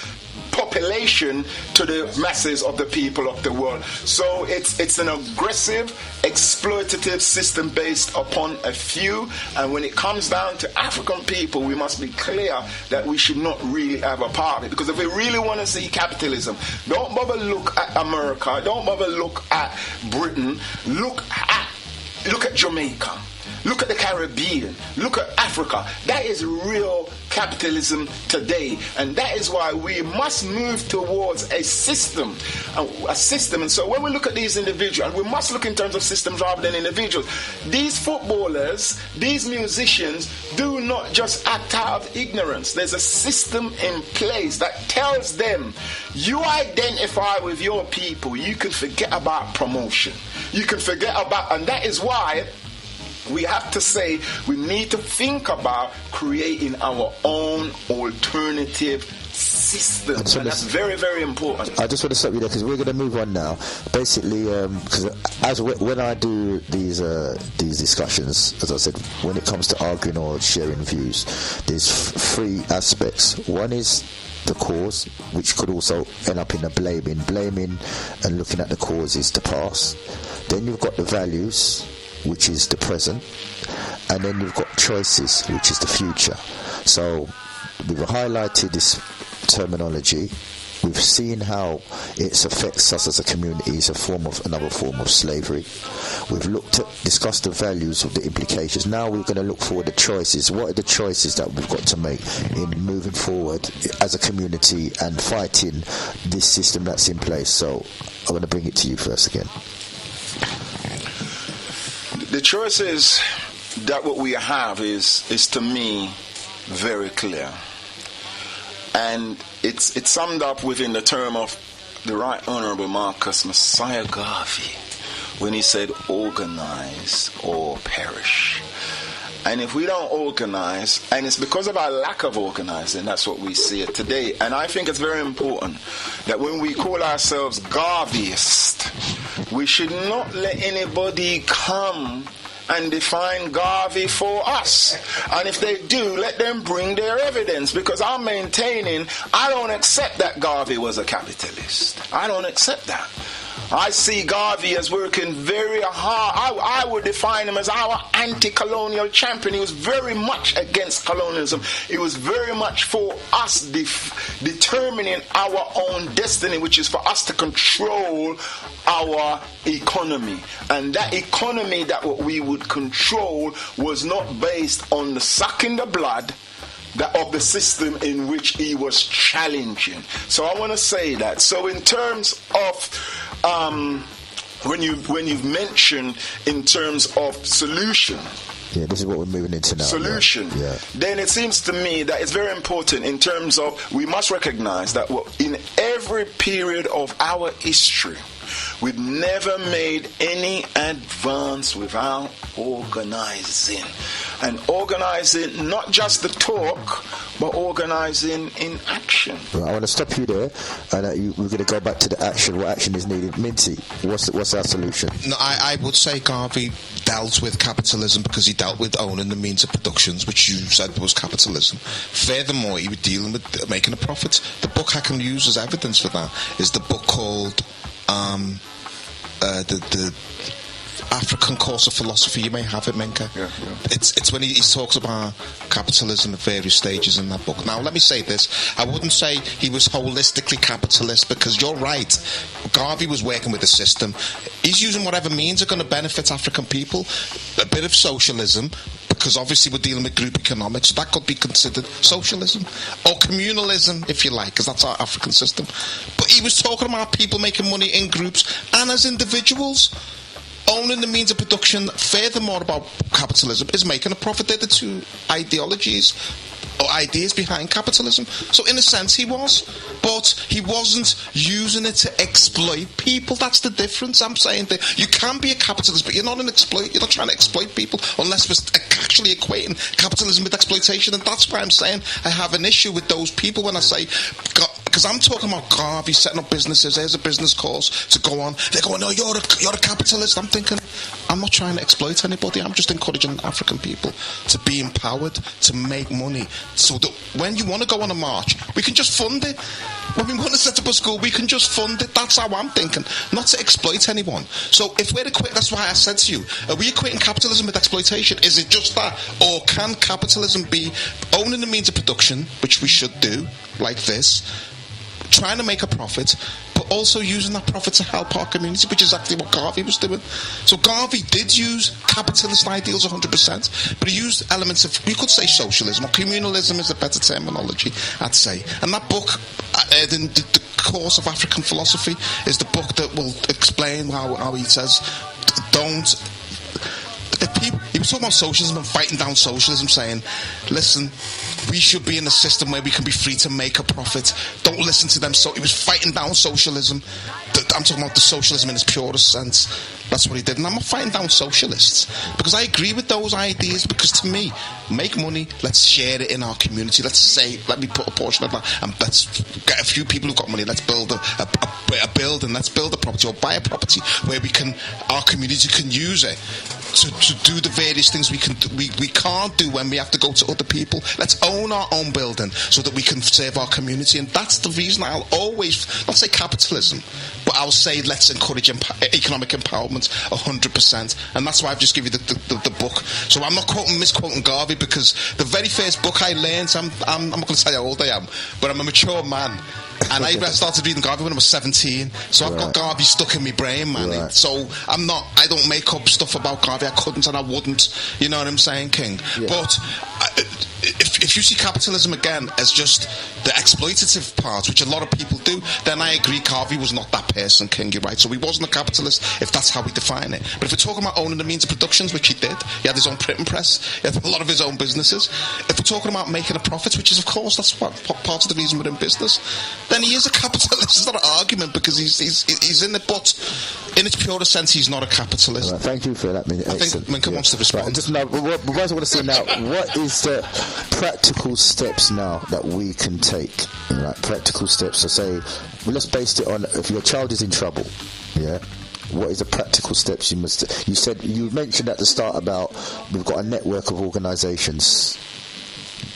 population to the masses of the people of the world. So it's an aggressive, exploitative system based upon a few. And when it comes down to African people, we must be clear that we should not really have a part of it. Because if we really want to see capitalism, don't bother look at America, don't bother look at Britain, look at Jamaica. Look at the Caribbean. Look at Africa. That is real capitalism today. And that is why we must move towards a system. And so when we look at these individuals, we must look in terms of systems rather than individuals. These footballers, these musicians, do not just act out of ignorance. There's a system in place that tells them, you identify with your people, you can forget about promotion. You can forget about, and that is why we have to say we need to think about creating our own alternative system, and that's very, very important. I just want to stop you there because we're going to move on now. Basically, because when I do these discussions, as I said, when it comes to arguing or sharing views, there's three aspects. One is the cause, which could also end up in a blaming and looking at the cause is the past. Then you've got the values, which is the present, and then you've got choices, which is the future. So we've highlighted this terminology. We've seen how it affects us as a community. It's another form of slavery. We've discussed the values of the implications. Now we're going to look for the choices. What are the choices that we've got to make in moving forward as a community and fighting this system that's in place? So I want to bring it to you first again. The choices that what we have is to me very clear. And it's summed up within the term of the Right Honourable Marcus Messiah Garvey when he said, organize or perish. And if we don't organize, and it's because of our lack of organizing, that's what we see it today. And I think it's very important that when we call ourselves Garveyist, we should not let anybody come and define Garvey for us. And if they do, let them bring their evidence, because I'm maintaining I don't accept that Garvey was a capitalist. I don't accept that. I see Garvey as working very hard. I would define him as our anti-colonial champion. He was very much against colonialism. He was very much for us determining our own destiny, which is for us to control our economy. And that economy that what we would control was not based on the sucking the blood of the system in which he was challenging. So I want to say that. So in terms of when you've mentioned in terms of solution, yeah, this is what we're moving into now. Solution. Yeah. Then it seems to me that it's very important in terms of we must recognize that in every period of our history, we've never made any advance without organizing. And organizing not just the talk, but organizing in action. Right, I want to stop you there, and we're going to go back to the action. What action is needed? Minty, what's our solution? No, I would say Garvey dealt with capitalism because he dealt with owning the means of productions, which you said was capitalism. Furthermore, he was dealing with making a profit. The book I can use as evidence for that is the book called the African Course of Philosophy. You may have it, Menka. Yeah. It's when he talks about capitalism at various stages in that book. Now, let me say this. I wouldn't say he was holistically capitalist, because you're right. Garvey was working with a system. He's using whatever means are going to benefit African people. A bit of socialism, because obviously we're dealing with group economics, so that could be considered socialism. Or communalism, if you like, because that's our African system. But he was talking about people making money in groups and as individuals. Owning the means of production, furthermore about capitalism, is making a profit. They're the two ideologies or ideas behind capitalism. So in a sense he was, but he wasn't using it to exploit people. That's the difference. I'm saying that you can be a capitalist, but you're not you're not trying to exploit people, unless we're actually equating capitalism with exploitation. And that's why I'm saying I have an issue with those people when I say, because I'm talking about Garvey setting up businesses. There's a business course to go on. They're going, "No, you're a capitalist." I'm thinking, I'm not trying to exploit anybody. I'm just encouraging African people to be empowered, to make money, so that when you want to go on a march, we can just fund it. When we want to set up a school, we can just fund it. That's how I'm thinking, not to exploit anyone. So if we're equating, that's why I said to you, are we equating capitalism with exploitation? Is it just that? Or can capitalism be owning the means of production, which we should do, like this, trying to make a profit, but also using that profit to help our community, which is actually what Garvey was doing. So Garvey did use capitalist ideals 100%, but he used elements of, you could say socialism, or communalism is a better terminology, I'd say. And that book, the Course of African Philosophy, is the book that will explain how he says, he was talking about socialism and fighting down socialism, saying, listen, we should be in a system where we can be free to make a profit. Don't listen to them. So he was fighting down socialism. The I'm talking about the socialism in its purest sense. That's what he did. And I'm not fighting down socialists, because I agree with those ideas, because to me, make money, let's share it in our community. Let me put a portion of that, and let's get a few people who've got money, let's build a building, let's build a property or buy a property where our community can use it to do the various things we can't do when we have to go to other people. Let's own our own building so that we can serve our community. And that's the reason I'll always, not say capitalism, but I'll say let's encourage economic empowerment 100%. And that's why I've just given you the book. So I'm not misquoting Garvey, because the very first book I learned, I'm not going to tell you how old I am, but I'm a mature man. And I started reading Garvey when I was 17, so I've got Garvey stuck in my brain, man. Right. So I don't make up stuff about Garvey. I couldn't and I wouldn't. You know what I'm saying, King? Yeah. But if you see capitalism again as just the exploitative part, which a lot of people do, then I agree Garvey was not that person, King. You're right. So he wasn't a capitalist, if that's how we define it. But if we're talking about owning the means of productions, which he did, he had his own printing press, he had a lot of his own businesses. If we're talking about making a profit, which is, of course, that's part of the reason we're in business, then he is a capitalist. It's not an argument, because he's in it, but in its purest sense, he's not a capitalist. Right, thank you for that. I think Minka wants to respond. Right, just now, what I want to say now, what is the practical steps now that we can take? Right, practical steps. So say, let's base it on, if your child is in trouble, yeah, what is the practical steps you must? You mentioned at the start about we've got a network of organisations.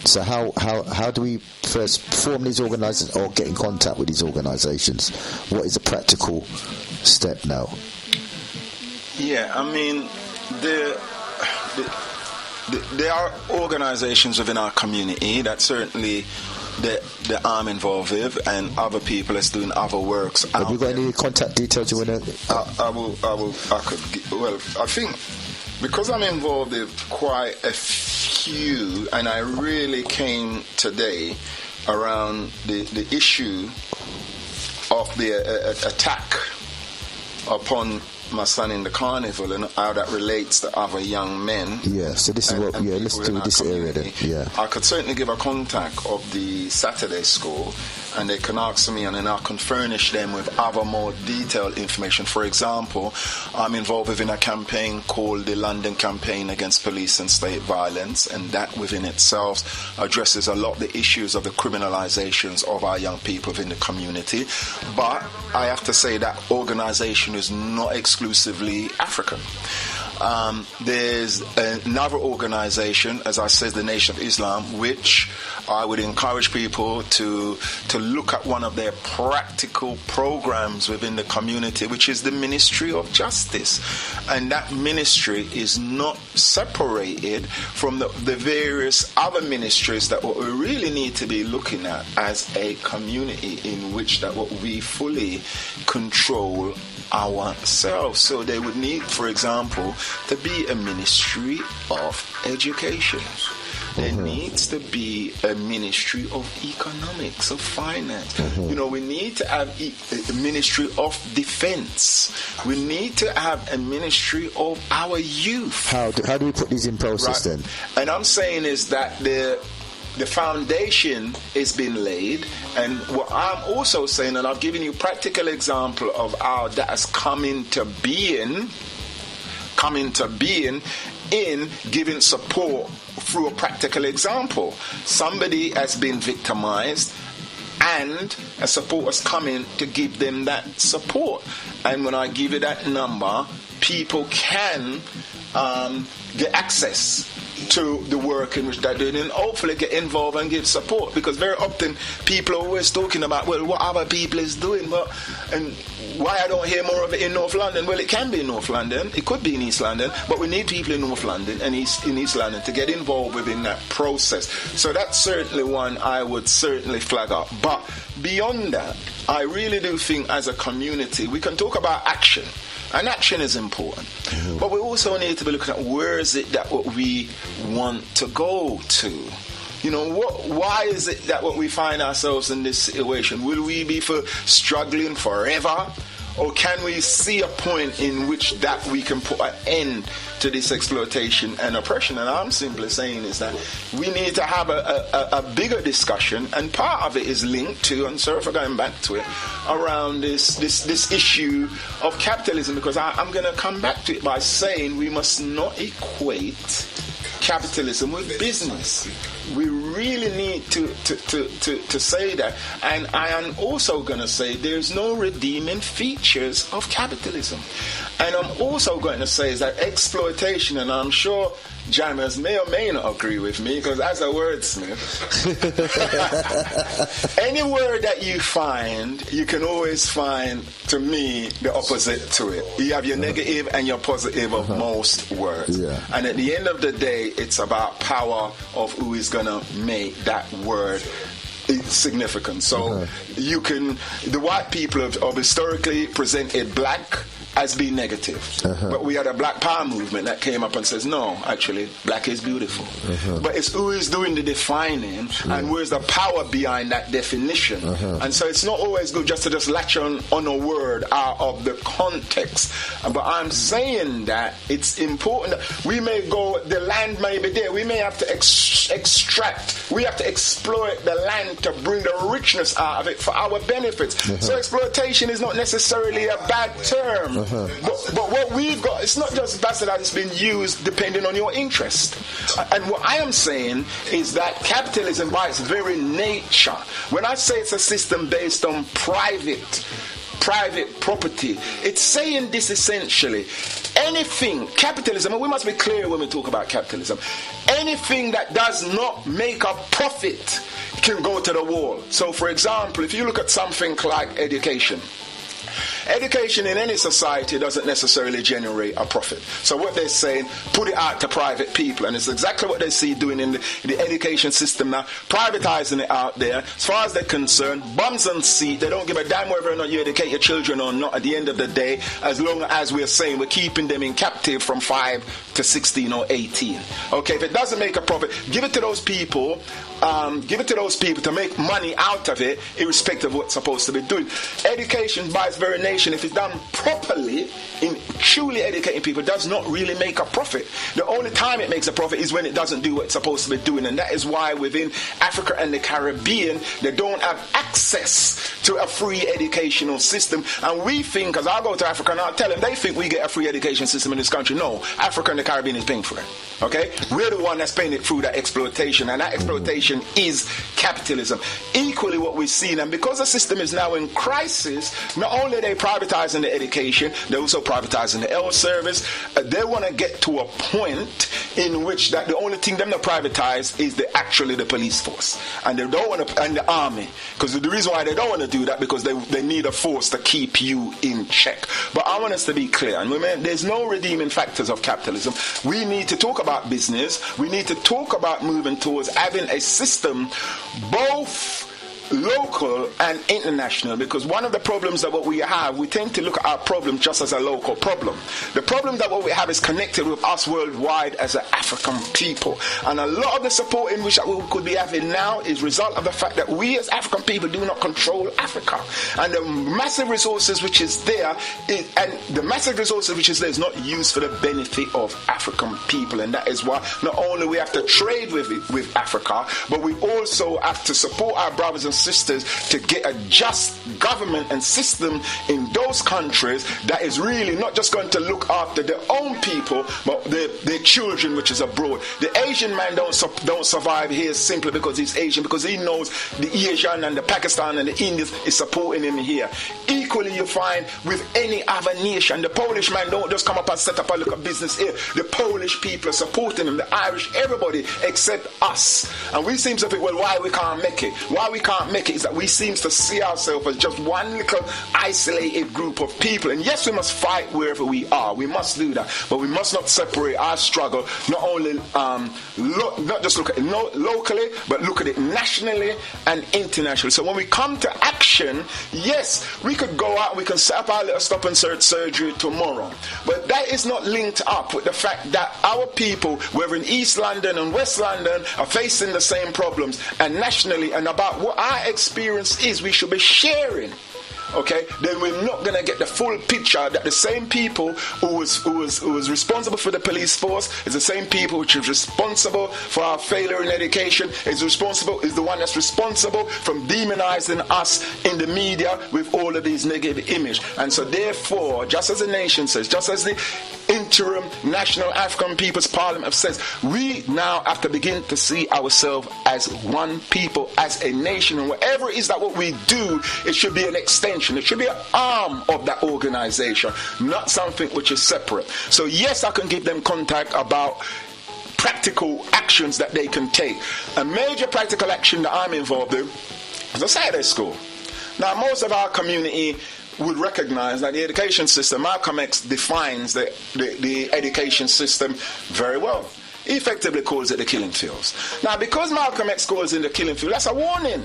So how do we first form these organisations or get in contact with these organisations? What is a practical step now? Yeah, I mean, there are organisations within our community that certainly that I'm involved with, and other people that's doing other works. Have you got any contact details you want to? I think because I'm involved with quite a few, and I really came today around the issue of the attack upon my son in the carnival and how that relates to other young men. Yeah, so this is what. Yeah, let's do this area then. Yeah, I could certainly give a contact of the Saturday school, and they can ask me, and then I can furnish them with other more detailed information. For example, I'm involved within a campaign called the London Campaign Against Police and State Violence, and that within itself addresses a lot of the issues of the criminalizations of our young people within the community. But I have to say that organization is not exclusively African. There's another organization, as I said, the Nation of Islam, which I would encourage people to look at one of their practical programs within the community, which is the Ministry of Justice. And that ministry is not separated from the various other ministries that what we really need to be looking at as a community in which that what we fully control ourselves. So they would need, for example, to be a ministry of education. There needs to be a ministry of economics, of finance. You know, we need to have a ministry of defense. We need to have a ministry of our youth. How do we put these in process then? And I'm saying is that the foundation is being laid, and what I'm also saying, and I've given you a practical example of how that has come into being in giving support through a practical example. Somebody has been victimized, and a support has come in to give them that support. And when I give you that number, people can get access to the work in which they're doing, and hopefully get involved and give support, because very often people are always talking about, well, what other people is doing, well, and why I don't hear more of it in North London. Well, it can be in North London, it could be in East London, but we need people in North London and in East London to get involved within that process. So that's certainly one I would certainly flag up. But beyond that, I really do think as a community we can talk about action. And action is important. But we also need to be looking at where is it that what we want to go to. You know, why is it that what we find ourselves in this situation? Will we be struggling forever? or can we see a point in which that we can put an end to this exploitation and oppression? And I'm simply saying is that we need to have a bigger discussion, and part of it is linked to, and sorry for going back to it, around this issue of capitalism, because I'm going to come back to it by saying we must not equate capitalism with business. We really need to say that. And I am also going to say there's no redeeming features of capitalism. And I'm also going to say is that exploitation, and I'm sure Jammers may or may not agree with me, because as a wordsmith, any word that you find, you can always find, to me, the opposite to it. You have your negative and your positive of most words. Yeah. And at the end of the day, it's about power of who is going to make that word significant. So you can, the white people have historically presented black as being negative. But we had a Black Power movement that came up and says, no, actually, black is beautiful. But it's who is doing the defining and where's the power behind that definition. And so it's not always good just to just latch on a word out of the context. But I'm saying that it's important that we may go, the land may be there, we may have to extract, we have to exploit the land to bring the richness out of it for our benefits. So exploitation is not necessarily a bad term. But what we've got, it's not just bastard that it's been used depending on your interest. And what I am saying is that capitalism by its very nature, when I say it's a system based on private property, it's saying this essentially: anything, capitalism, and we must be clear when we talk about capitalism, anything that does not make a profit can go to the wall. So for example, if you look at something like education in any society doesn't necessarily generate a profit. So what they're saying, put it out to private people, and it's exactly what they see doing in the education system now, privatizing it out there. As far as they're concerned, bums on seat, they don't give a damn whether or not you educate your children or not at the end of the day, as long as we're saying we're keeping them in captive from 5 to 16 or 18. Okay, if it doesn't make a profit, give it to those people to make money out of it, irrespective of what it's supposed to be doing. Education by its very nature, if it's done properly, in truly educating people, does not really make a profit. The only time it makes a profit is when it doesn't do what it's supposed to be doing, and that is why within Africa and the Caribbean they don't have access to a free educational system. And we think, because I'll go to Africa and I'll tell them, they think we get a free education system in this country. No, Africa and the Caribbean is paying for it. Okay, we're the one that's paying it through that exploitation, and that exploitation is capitalism. Equally what we've seen, and because the system is now in crisis, not only are they privatizing the education, they're also privatizing the health service. They want to get to a point in which that the only thing them to privatize is actually the police force, and they don't want to, and the army, because the reason why they don't want to do that, because they need a force to keep you in check. But I want us to be clear, and there's no redeeming factors of capitalism. We need to talk about business. We need to talk about moving towards having a system both local and international, because one of the problems that what we have, we tend to look at our problem just as a local problem. The problem that what we have is connected with us worldwide as an African people, and a lot of the support in which that we could be having now is result of the fact that we as African people do not control Africa, and the massive resources which is there is not used for the benefit of African people. And that is why not only we have to trade with Africa, but we also have to support our brothers and sisters to get a just government and system in those countries that is really not just going to look after their own people, but their children which is abroad. The Asian man don't survive here simply because he's Asian, because he knows the Asian and the Pakistan and the Indians is supporting him here. Equally you find with any other nation, the Polish man don't just come up and set up a little business here. The Polish people are supporting him, the Irish, everybody except us. And we seem to think, well, why we can't make it? Why we can't make it is that we seem to see ourselves as just one little isolated group of people. And yes, we must fight wherever we are. We must do that. But we must not separate our struggle, not only not just look at it locally, but look at it nationally and internationally. So when we come to action, yes, we could go out and we can set up our little stop and search surgery tomorrow. But that is not linked up with the fact that our people, whether in East London and West London, are facing the same problems. And nationally, and about what our experience is, we should be sharing okay, then we're not going to get the full picture that the same people who was responsible for the police force is the same people which is responsible for our failure in education, is the one that's responsible from demonizing us in the media with all of these negative image. And so therefore, just as the nation says, just as the interim National African People's Parliament have said, we now have to begin to see ourselves as one people, as a nation, and whatever it is that what we do, it should be an extension, it should be an arm of that organization, not something which is separate. So yes, I can give them contact about practical actions that they can take. A major practical action that I'm involved in is a Saturday school. Now, most of our community would recognize that the education system, Malcolm X defines the education system very well. He effectively calls it the killing fields. Now, because Malcolm X calls it the killing field, that's a warning.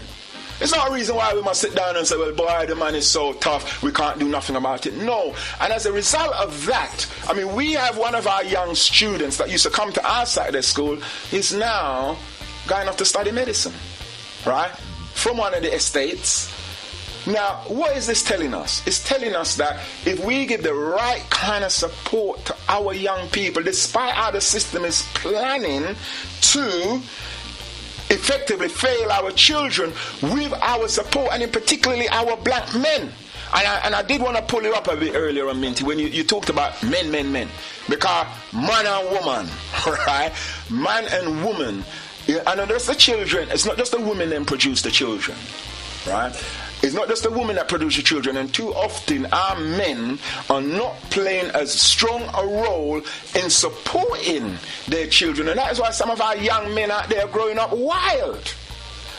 It's not a reason why we must sit down and say, well, boy, the man is so tough, we can't do nothing about it. No. And as a result of that, I mean, we have one of our young students that used to come to our Saturday school, is now going off to study medicine, right? From one of the estates. Now, what is this telling us? It's telling us that if we give the right kind of support to our young people, despite how the system is planning to effectively fail our children, with our support, and in particularly our black men. And I did want to pull you up a bit earlier on, Minty, when you talked about men. Because man and woman, right? Man and woman. And not just the children, it's not just the women that produce the children, right? It's not just the women that produce the children, and too often our men are not playing as strong a role in supporting their children, and that is why some of our young men out there are growing up wild.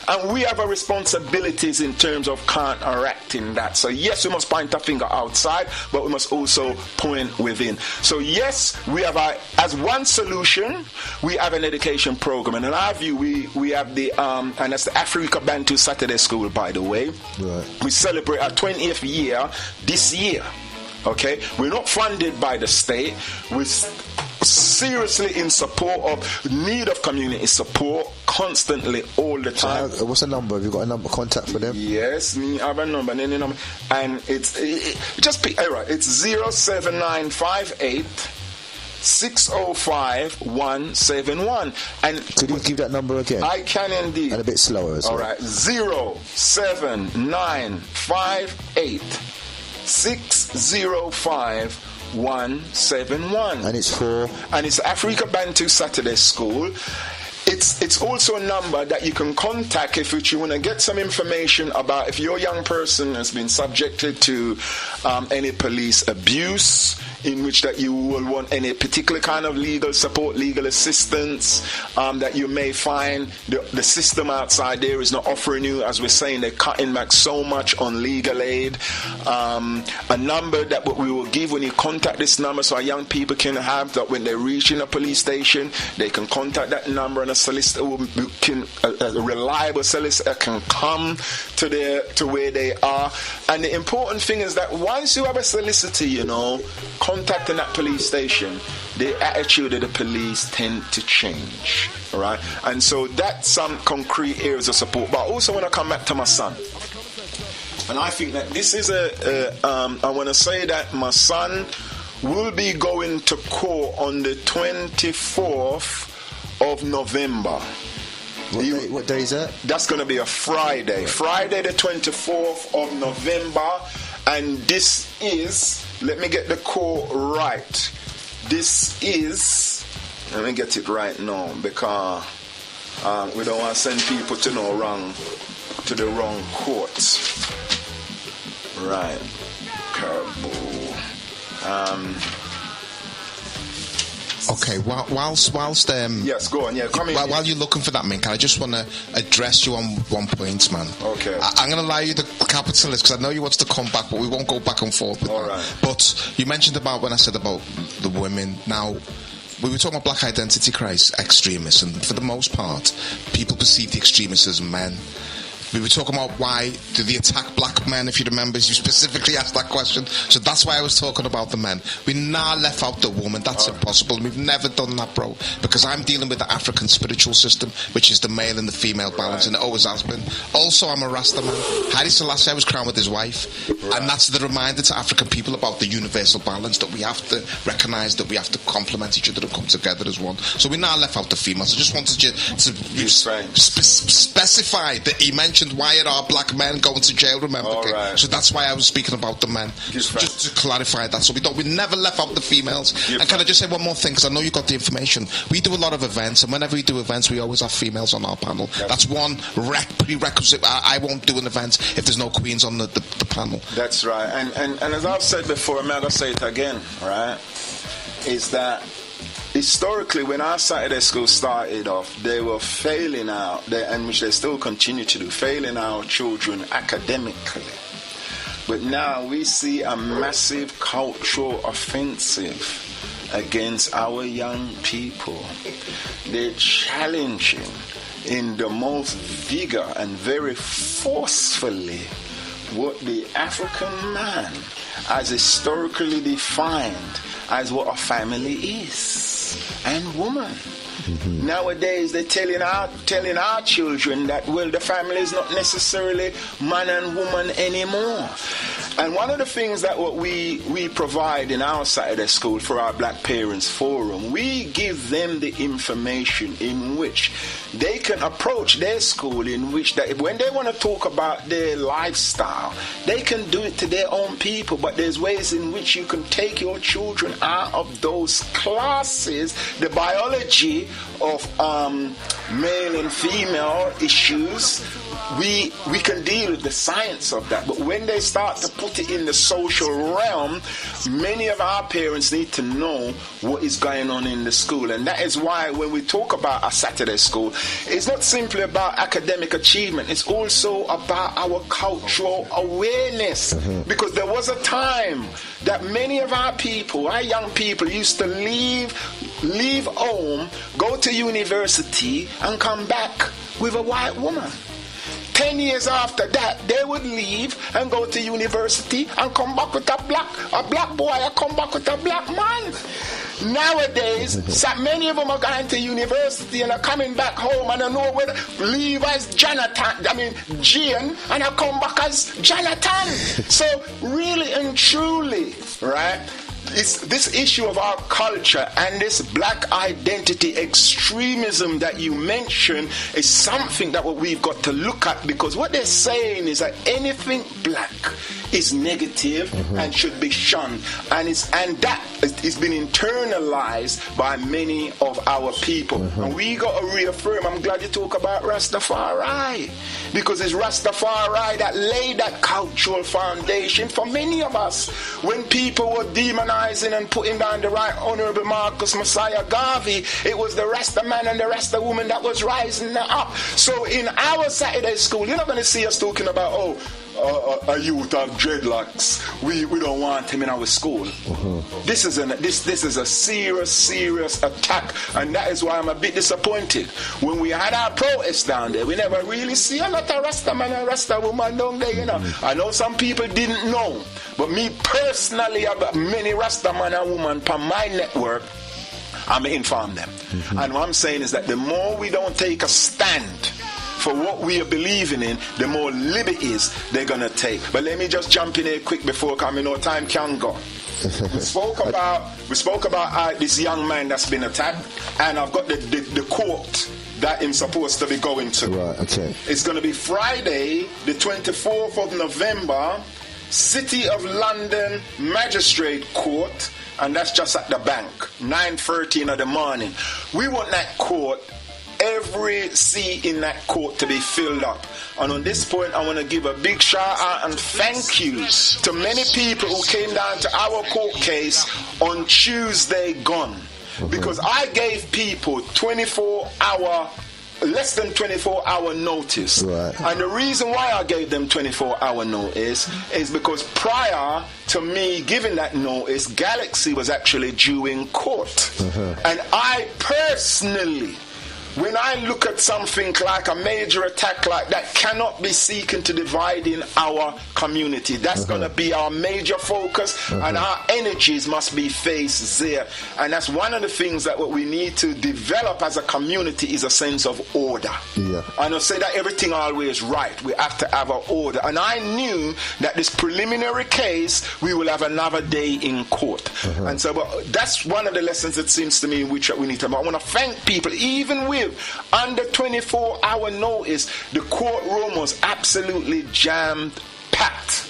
And we have our responsibilities in terms of counteracting that. So yes, we must point a finger outside, but we must also point within. So yes, we have as one solution, we have an education program. And in our view, we have the, and that's the Africa Bantu Saturday School, by the way. Right. We celebrate our 20th year this year. Okay? We're not funded by the state. We're seriously in support of need of community support constantly all the time. So what's the number? Have you got a number contact for them? Yes, me have a number, and it's just pick. Alright, it's 07958 605 171. And could you give that number again? I can indeed. And a bit slower as well. Alright, 07958 605 171. And it's for? And it's Africa Bantu Saturday School. It's also a number that you can contact if you want to get some information about if your young person has been subjected to any police abuse, in which that you will want any particular kind of legal support, legal assistance that you may find the system outside there is not offering you. As we're saying, they're cutting back so much on legal aid. A number that we will give when you contact this number, so our young people can have that when they're reaching a police station, they can contact that number, and a solicitor a reliable solicitor can come to where they are. And the important thing is that once you have a solicitor, contacting that police station, the attitude of the police tend to change, all right? And so that's some concrete areas of support. But I also want to come back to my son. And I think that this is I want to say that my son will be going to court on the 24th of November. What day is that? That's going to be a Friday. Friday the 24th of November. And this is, let me get the court right. This is, let me get it right now, because we don't want to send people to the wrong court. Right. Carbo. Okay, whilst yes, go on. Yeah, come in. While you're looking for that, man, can I just want to address you on one point, man? Okay. I'm going to allow you the capitalist because I know you want to come back, but we won't go back and forth with all that. Right. But you mentioned about when I said about the women. Now, we were talking about black identity crisis, extremists, and for the most part, people perceive the extremists as men. We were talking about why do they attack black men, if you remember. You specifically asked that question. So that's why I was talking about the men. We now left out the woman. That's impossible. We've never done that, bro. Because I'm dealing with the African spiritual system, which is the male and the female balance, and it always has been. Also, I'm a Rasta man. Haile Selassie was crowned with his wife. And that's the reminder to African people about the universal balance, that we have to recognise that we have to complement each other and come together as one. So we now left out the females. I just wanted you to specify that he mentioned why are black men going to jail, remember? Right. So that's why I was speaking about the men. Just to clarify that. So we never left out the females. And can I just say one more thing, because I know you got the information. We do a lot of events, and whenever we do events, we always have females on our panel. That's one prerequisite. I won't do an event if there's no queens on the panel. That's right. And as I've said before, I'm going to say it again, right, is that historically, when our Saturday school started off, they were failing out, and which they still continue to do, failing our children academically. But now we see a massive cultural offensive against our young people. They're challenging in the most vigor and very forcefully what the African man has historically defined as what a family is, and woman. Nowadays they're telling our children that, well, the family is not necessarily man and woman anymore. And one of the things that what we provide in our Saturday school for our Black Parents Forum, we give them the information in which they can approach their school, in which that when they want to talk about their lifestyle, they can do it to their own people. But there's ways in which you can take your children out of those classes, the biology of male and female issues. We can deal with the science of that, but when they start to put it in the social realm, many of our parents need to know what is going on in the school. And that is why when we talk about our Saturday school, it's not simply about academic achievement, it's also about our cultural awareness. Because there was a time that many of our people, our young people, used to leave home, go to university, and come back with a white woman. 10 years after that, they would leave and go to university and come back with a black boy, and come back with a black man. Nowadays, many of them are going to university and are coming back home and I know where leave as Jane, and I come back as Jonathan. So really and truly, right, it's this issue of our culture and this black identity extremism that you mentioned is something that we've got to look at, because what they're saying is that anything black is negative and should be shunned, and that is been internalized by many of our people. And we got to reaffirm. I'm glad you talk about Rastafari, because it's Rastafari that laid that cultural foundation for many of us. When people were demonizing and putting down the Right Honorable Marcus Messiah Garvey, it was the Rasta man and the Rasta woman that was rising up. So in our Saturday school, you're not going to see us talking about, a youth of dreadlocks. We don't want him in our school. This is a serious attack, and that is why I'm a bit disappointed. When we had our protests down there, we never really see a lot of Rasta man and Rasta woman down there. You know, I know some people didn't know, but me personally, I've got many Rasta man and woman on my network. I'm inform them, and what I'm saying is that the more we don't take a stand for what we are believing in, the more liberties they're gonna take. But let me just jump in here quick before coming. No time can go. We spoke about this young man that's been attacked, and I've got the court that I'm supposed to be going to. Right. Okay. It's gonna be Friday, the 24th of November, City of London Magistrate Court, and that's just at the bank, 9:30 in the morning. We want that court, every seat in that court, to be filled up. And on this point, I want to give a big shout out and thank you to many people who came down to our court case on Tuesday gone. Because I gave people less than 24-hour notice. Right. And the reason why I gave them 24-hour notice is because prior to me giving that notice, Galaxy was actually due in court. And I personally when I look at something like a major attack like that, cannot be seeking to divide in our community. That's going to be our major focus, and our energies must be faced there. And that's one of the things that what we need to develop as a community is a sense of order. Yeah. I don't say that everything always right. We have to have an order. And I knew that this preliminary case, we will have another day in court. And so that's one of the lessons it seems to me which we need to. I want to thank people, even with under 24-hour notice, the courtroom was absolutely jam-packed.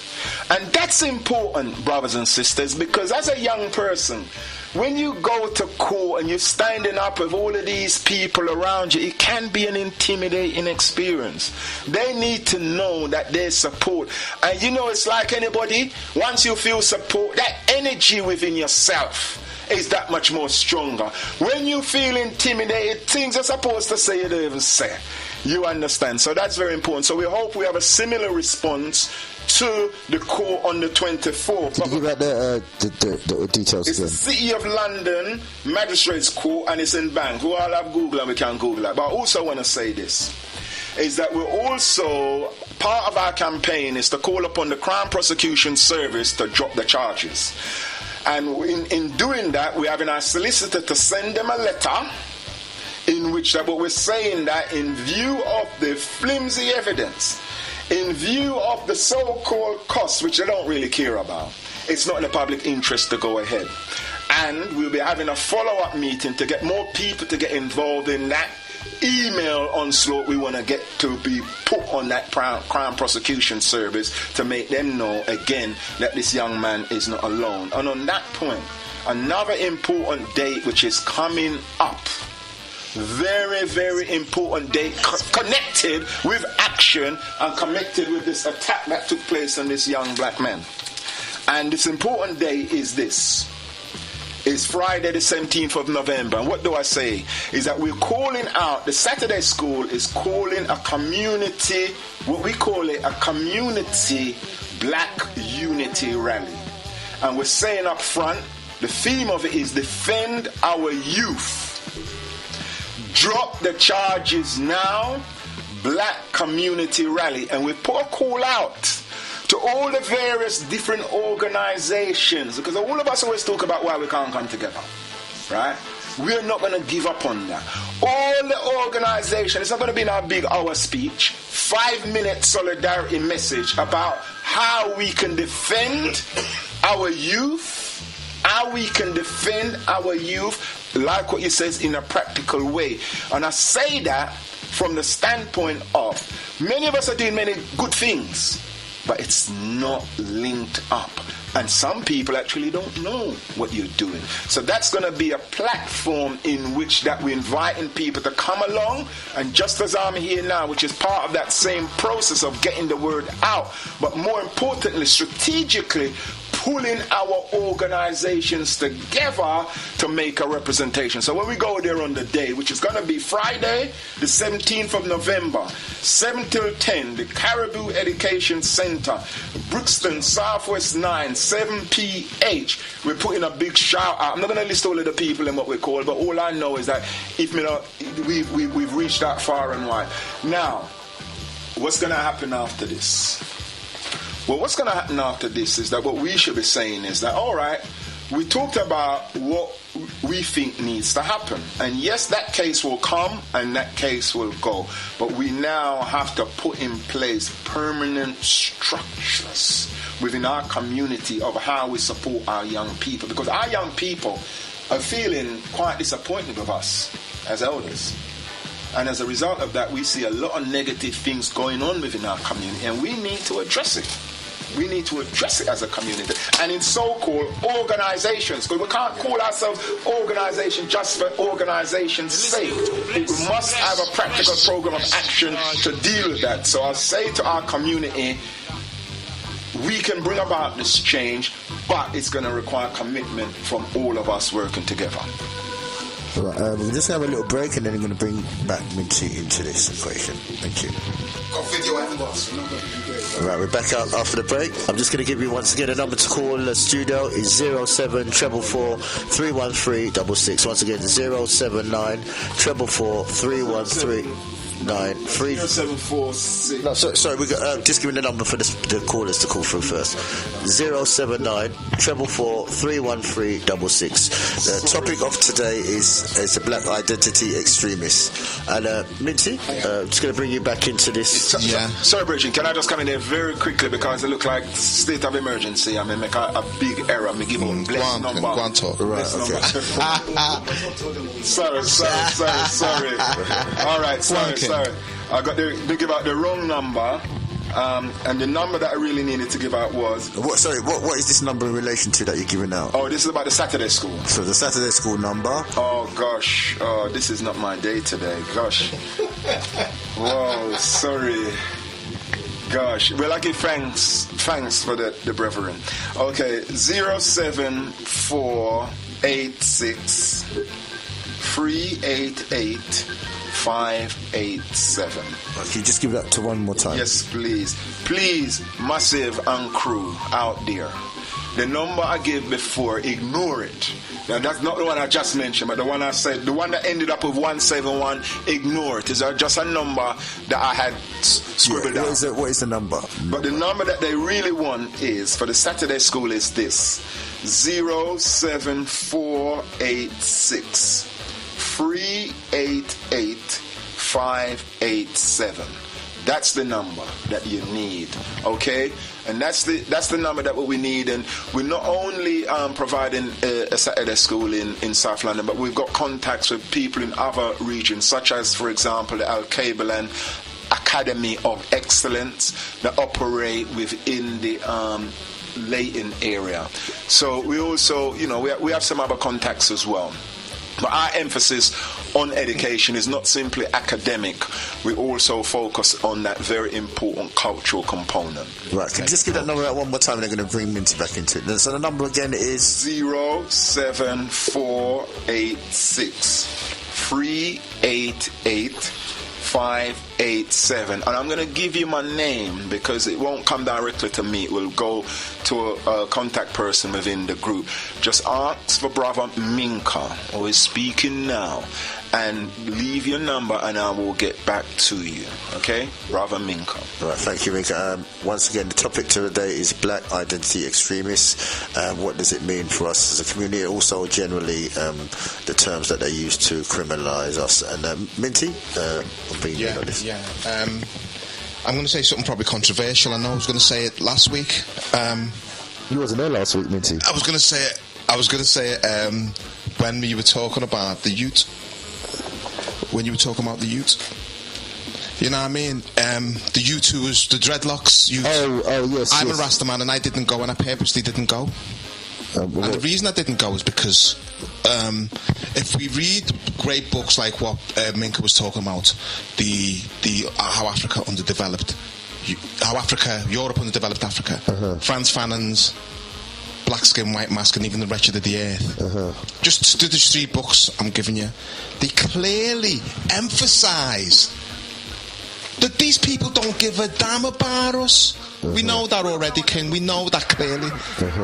And that's important, brothers and sisters, because as a young person, when you go to court and you're standing up with all of these people around you, it can be an intimidating experience. They need to know that there's support. And you know, it's like anybody, once you feel support, that energy within yourself is that much more stronger. When you feel intimidated, things you're supposed to say, you don't even say. You understand? So that's very important. So we hope we have a similar response to the court on the 24th. Can you give out the details again? It's the City of London Magistrates Court, and it's in Bank. We all have Google and we can Google that. But I also want to say this, is that we're also, part of our campaign is to call upon the Crown Prosecution Service to drop the charges. And in doing that, we're having our solicitor to send them a letter in which that what we're saying that in view of the flimsy evidence, in view of the so-called costs, which they don't really care about, it's not in the public interest to go ahead. And we'll be having a follow-up meeting to get more people to get involved in that email onslaught we want to get to be put on that Crown Prosecution Service to make them know again that this young man is not alone. And on that point, another important date which is coming up, very, very important date connected with action and connected with this attack that took place on this young black man. And this important day is this. It's Friday the 17th of November. And what do I say? Is that we're calling out, the Saturday school is calling a community, what we call it, a community black unity rally. And we're saying up front, the theme of it is defend our youth. Drop the charges now, black community rally. And we put a call out to all the various different organizations, because all of us always talk about why we can't come together, right? We're not going to give up on that. All the organizations, it's not going to be in our big hour speech, 5-minute solidarity message about how we can defend our youth, how we can defend our youth, like what he says, in a practical way. And I say that from the standpoint of many of us are doing many good things, but it's not linked up. And some people actually don't know what you're doing. So that's going to be a platform in which that we're inviting people to come along. And just as I'm here now, which is part of that same process of getting the word out, but more importantly, strategically pulling our organizations together to make a representation. So when we go there on the day, which is going to be Friday, the 17th of November, 7 till 10, the Caribou Education Center, Brixton, Southwest 9, 7PH. We're putting a big shout out. I'm not going to list all of the people and what we call, but all I know is that if we've reached that far and wide. Now, what's going to happen after this? Well, what's going to happen after this is that what we should be saying is that, all right, we talked about what we think needs to happen. And yes, that case will come and that case will go. But we now have to put in place permanent structures within our community of how we support our young people. Because our young people are feeling quite disappointed with us as elders. And as a result of that, we see a lot of negative things going on within our community, and we need to address it. We need to address it as a community. And in so-called organizations, because we can't call ourselves organization just for organization's sake. We must have a practical program of action to deal with that. So I'll say to our community, we can bring about this change, but it's going to require commitment from all of us working together. Right, we're just going to have a little break and then I'm going to bring back Minty into this equation. Thank you. Right, we're back out after the break. I'm just going to give you once again a number to call the studio is 07444 313 66. Once again, 079 444 313 746. No, sorry, we got just giving the number for the callers to call through first. 079 444 313 66. The topic of today is the black identity extremists. And Minty, just going to bring you back into this. Sorry, Bridget, can I just come in there very quickly because it looked like state of emergency. I mean, make a big error. Me give them blessed number. Right, okay. Sorry. All right, sorry. I got to give out the wrong number, and the number that I really needed to give out was... What is this number in relation to that you're giving out? Oh, this is about the Saturday school. So the Saturday school number? Oh, gosh. This is not my day today. Gosh. Whoa, sorry. Gosh. Well, I give thanks for the brethren. Okay, 07486 388 587. Can you just give that to one more time? Yes, please. Please, Massive and crew out there. The number I gave before, ignore it. Now, that's not the one I just mentioned, but the one I said, the one that ended up with 171, ignore it. It's just a number that I had scribbled down. What is the number? But the number that they really want is, for the Saturday school, is this. 07486 388 587. That's the number that you need, okay? And that's the number that what we need. And we're not only providing a Saturday school in South London, but we've got contacts with people in other regions, such as, for example, the Al-Kabalan Academy of Excellence that operate within the Leighton area. So we also, we have some other contacts as well. But our emphasis on education is not simply academic. We also focus on that very important cultural component. Right, can you just give that number out one more time and they're going to bring Minty back into it. So the number again is 07486 388 587. And I'm going to give you my name because it won't come directly to me. It will go to a contact person within the group. Just ask for Brother Minka, who is speaking now, and leave your number and I will get back to you. Okay? Brother Minka. All right, thank you, Minka. Once again, the topic today is black identity extremists. What does it mean for us as a community? Also, generally, the terms that they use to criminalise us. And Minty, I'm bringing you on this. Yeah. I'm going to say something probably controversial. I know I was going to say it last week. You wasn't there last week, Minty. I was going to say it when you were talking about the youth. When you were talking about the youth. You know what I mean? The youth who was the dreadlocks youth. Oh, yes. I'm a Rasta man and I didn't go, and I purposely didn't go. And the reason I didn't go is because if we read great books like what Minka was talking about, the how Africa underdeveloped, Europe underdeveloped Africa, Frantz Fanon's Black Skin, White Mask, and even The Wretched of the Earth. Just the 3 books I'm giving you. They clearly emphasise that these people don't give a damn about us. We know that already, King. We know that clearly.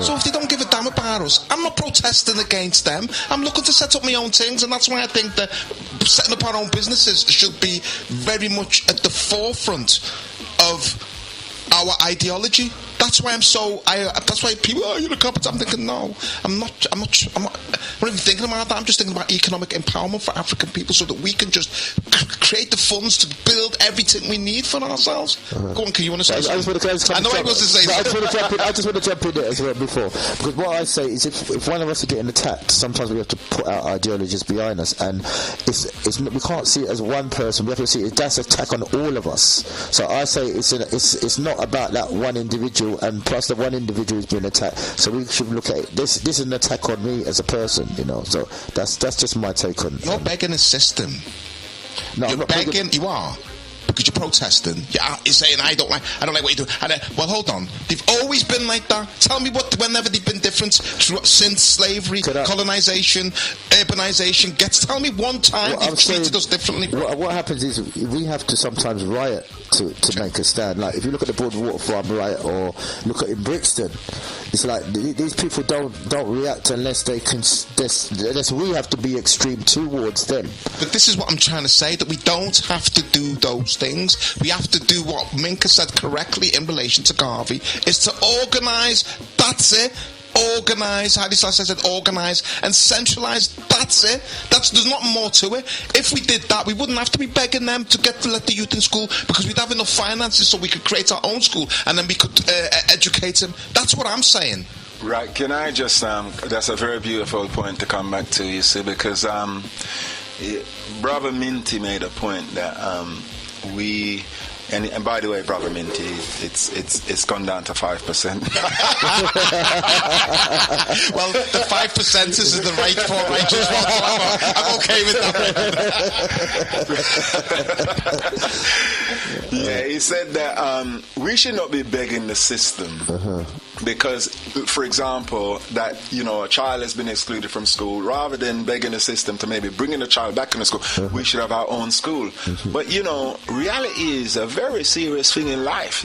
So if they don't give a damn about us, I'm not protesting against them. I'm looking to set up my own things, and that's why I think that setting up our own businesses should be very much at the forefront of our ideology. That's why that's why people, you're a cop. I'm thinking, no, I'm not even thinking about that. I'm just thinking about economic empowerment for African people so that we can just create the funds to build everything we need for ourselves. Go on, can you want to say something? I know I was to say something. I just want to jump in there as well before. Because what I say is if one of us are getting attacked, sometimes we have to put our ideologies behind us. And we can't see it as one person. We have to see it that's an attack on all of us. So I say it's not about that one individual, and plus the one individual is being attacked. So we should look at it. This is an attack on me as a person, So that's just my take on it. You're begging a system. No, you're begging. You are. because you're protesting. You're saying, I don't like what you're doing. And well, hold on. They've always been like that. Tell me whenever they've been different since slavery, colonization, urbanization. Tell me one time they've treated us differently. What happens is we have to sometimes riot to make a stand. Like if you look at the Broadwater Farm riot or look at in Brixton, it's like these people don't react unless they can. Unless we have to be extreme towards them. But this is what I'm trying to say, that we don't have to do those things. We have to do what Minka said correctly in relation to Garvey, is to organise. That's it. Organise, Haile Selassie said organise and centralise, that's it. There's not more to it. If we did that, we wouldn't have to be begging them to let the youth in school, because we'd have enough finances so we could create our own school and then we could educate them. That's what I'm saying. Right, can I just, that's a very beautiful point to come back to, you see, because Brother Minty made a point that and by the way, Brother Minty, it's gone down to 5%. Well, the 5% is the right for righteous one, so I'm okay with that. Yeah, he said that we should not be begging the system. Because, for example, that, a child has been excluded from school, rather than begging the system to maybe bringing the child back into school, we should have our own school. But, reality is a very serious thing in life,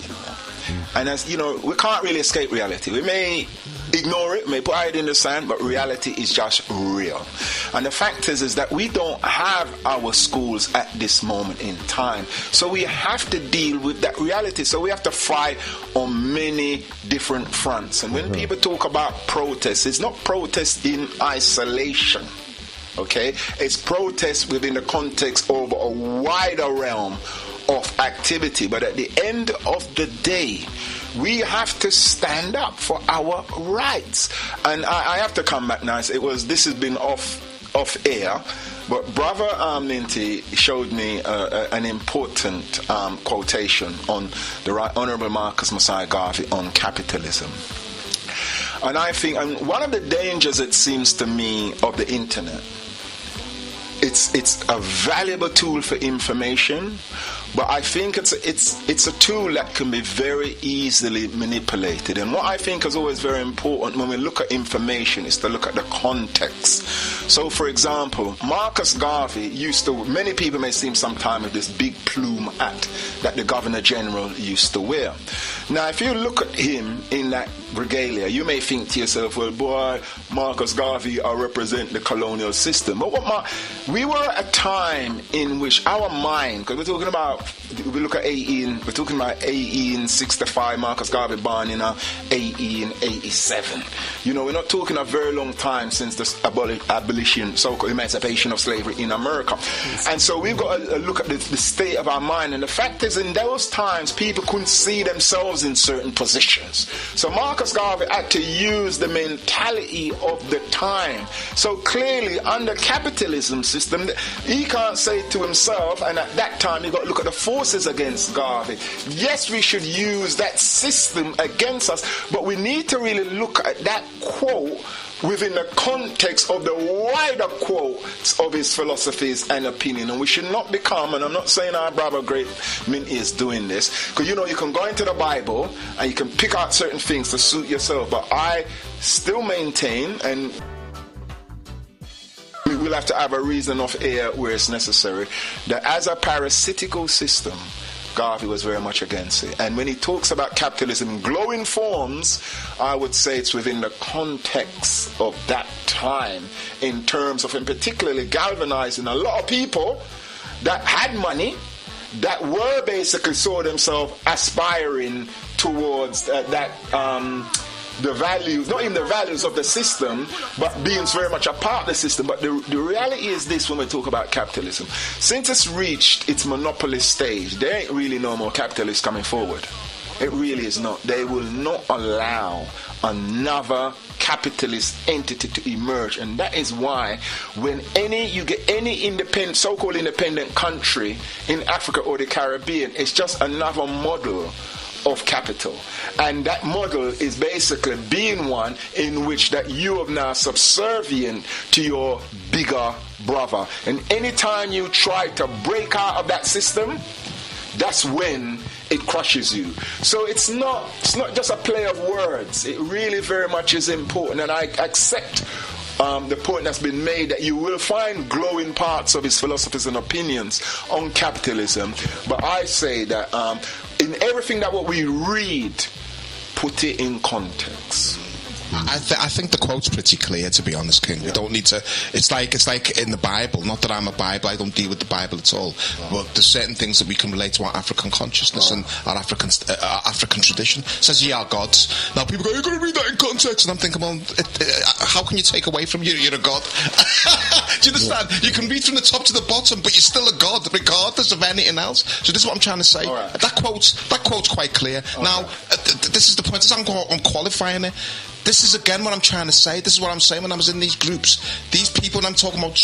And as we can't really escape reality. We may ignore it, may put it in the sand, but reality is just real. And the fact is that we don't have our schools at this moment in time. So we have to deal with that reality. So we have to fight on many different fronts. And when people talk about protests, it's not protest in isolation. Okay? It's protest within the context of a wider realm of activity. But at the end of the day, we have to stand up for our rights. And I have to come back now. This has been off air, but Brother Minty showed me an important quotation on the Right Honourable Marcus Mosiah Garvey on capitalism. And I think, and one of the dangers, it seems to me, of the internet, it's a valuable tool for information, but I think it's a tool that can be very easily manipulated. And what I think is always very important when we look at information is to look at the context. So, for example, Marcus Garvey many people may see him sometime with this big plume hat that the Governor General used to wear. Now, if you look at him in that regalia, you may think to yourself, well, boy, Marcus Garvey, I represent the colonial system. But we were at a time in which our mind, because we're talking about 1865, Marcus Garvey born in 1887. We're not talking a very long time since the abolition, so-called emancipation of slavery in America. And so we've got to look at the state of our mind. And the fact is, in those times, people couldn't see themselves in certain positions. So Marcus Garvey had to use the mentality of the time. So clearly, under capitalism system, he can't say to himself, and at that time, you've got to look at the forces against Garvey. Yes, we should use that system against us, but we need to really look at that quote within the context of the wider quotes of his philosophies and opinion. And we should not become, and I'm not saying our brother Great Mint is doing this, because you can go into the Bible and you can pick out certain things to suit yourself, but I still maintain, and we'll have to have a reason of air where it's necessary, that as a parasitical system, Garvey was very much against it. And when he talks about capitalism in glowing forms, I would say it's within the context of that time, in terms of, in particularly, galvanizing a lot of people that had money, that were basically saw themselves aspiring towards the values, not even the values of the system, but being very much a part of the system. But the reality is this: when we talk about capitalism, since it's reached its monopolist stage, there ain't really no more capitalists coming forward. It really is not. They will not allow another capitalist entity to emerge, and that is why when you get any independent, so-called independent country in Africa or the Caribbean, it's just another model of capital. And that model is basically being one in which that you are now subservient to your bigger brother. And anytime you try to break out of that system, that's when it crushes you. So it's not just a play of words. It really very much is important, and I accept the point that's been made that you will find glowing parts of his philosophies and opinions on capitalism. But I say that in everything that what we read, put it in context. I think the quote's pretty clear, to be honest, King. We don't need to. It's like in the Bible. Not that I'm a Bible. I don't deal with the Bible at all. But there's certain things that we can relate to our African consciousness and our African tradition. It says ye are gods. Now people go, you're going to read that in context, and I'm thinking, well, how can you take away from you're a god? Do you understand? You can read from the top to the bottom, but you're still a god, regardless of anything else. So this is what I'm trying to say. Right. That quote's quite clear. Okay. Now, this is the point. I'm qualifying it. This is again what I'm trying to say. This is what I'm saying when I was in these groups. These people I'm talking about,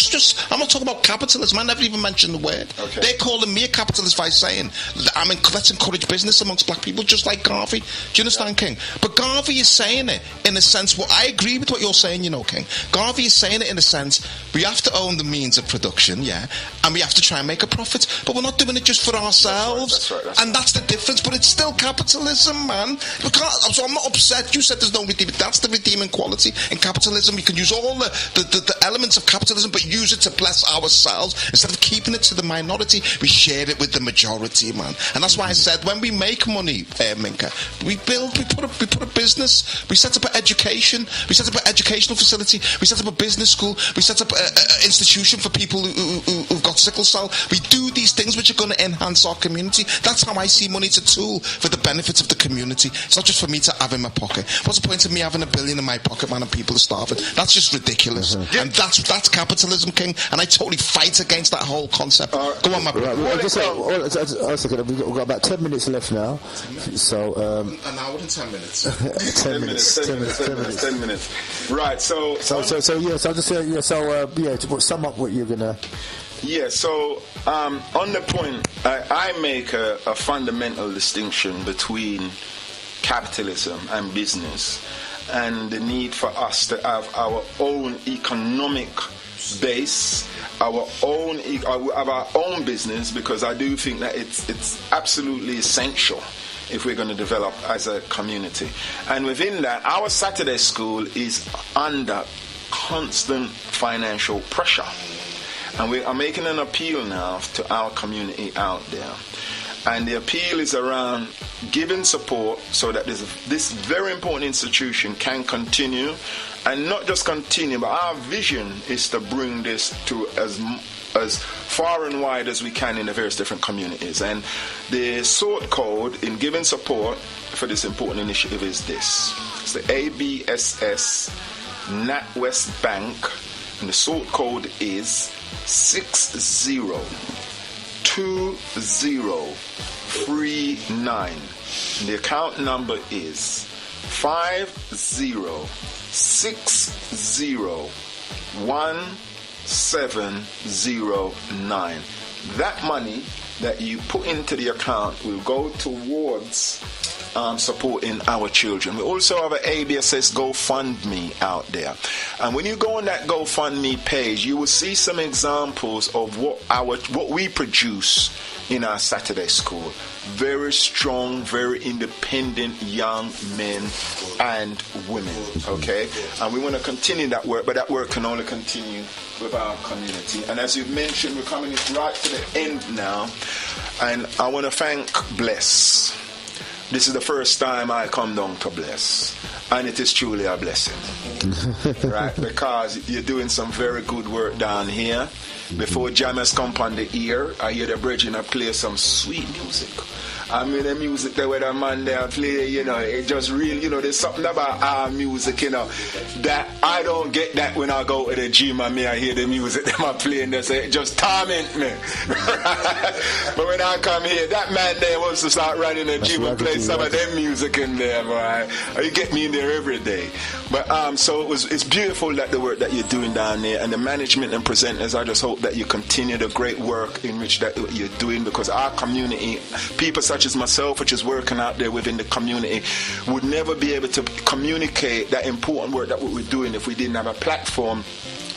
I'm not talking about capitalism. I never even mentioned the word. Okay. They're calling me a capitalist by saying, let's encourage business amongst black people, just like Garvey. Do you understand, King? But Garvey is saying it in a sense, I agree with what you're saying, King. Garvey is saying it in a sense, we have to own the means of production, and we have to try and make a profit, but we're not doing it just for ourselves. That's right. And that's the difference, but it's still capitalism, man. So I'm not upset. You said there's no redeeming. That's the redeeming quality in capitalism. We can use all the elements of capitalism, but use it to bless ourselves. Instead of keeping it to the minority, we share it with the majority, man. And that's why I said, when we make money, Minka, we put a business, we set up an education, we set up an educational facility, we set up a business school, we set up an institution for people who've got sickle cell. We do these things which are going to enhance our community. That's how I see money. It's a tool for the benefits of the community. It's not just for me to have in my pocket. What's the point of me having $1 billion in my pocket, man, and people are starving? That's just ridiculous. And that's capitalism, King. And I totally fight against that whole concept. Go on, my brother. We've got about 10 minutes left now. So an hour and 10 minutes. 10 minutes. Right. So I'll just say to sum up what you're gonna. Yeah, so on the point, I make a fundamental distinction between capitalism and business, and the need for us to have our own economic base, our own business, because I do think that it's absolutely essential if we're going to develop as a community. And within that, our Saturday school is under constant financial pressure. And we are making an appeal now to our community out there. And the appeal is around giving support so that this very important institution can continue. And not just continue, but our vision is to bring this to as far and wide as we can in the various different communities. And the sort code in giving support for this important initiative is this. It's the ABSS NatWest Bank, and the sort code is 602039. And the account number is 50601709. That money that you put into the account will go towards supporting our children. We also have an ABSS GoFundMe out there, and when you go on that GoFundMe page, you will see some examples of what we produce in our Saturday school. Very strong, very independent young men and women. Okay, and we want to continue that work, but that work can only continue with our community. And as you've mentioned, we're coming right to the end now, and I want to thank Bless. This is the first time I come down to Bless, and it is truly a blessing, right? Because you're doing some very good work down here. Before jammers come on the ear, I hear the brethren play some sweet music. I mean, the music that where the man there play, it just really, there's something about our music, that I don't get that when I go to the gym and I hear the music them are playing there, so it just torment me. But when I come here, that man there wants to start running the gym and play some of them music in there, boy. You get me in there every day. But so it's beautiful that the work that you're doing down there, and the management and presenters, I just hope that you continue the great work in which that you're doing, because our community, people such as myself, which is working out there within the community, would never be able to communicate that important work that we're doing if we didn't have a platform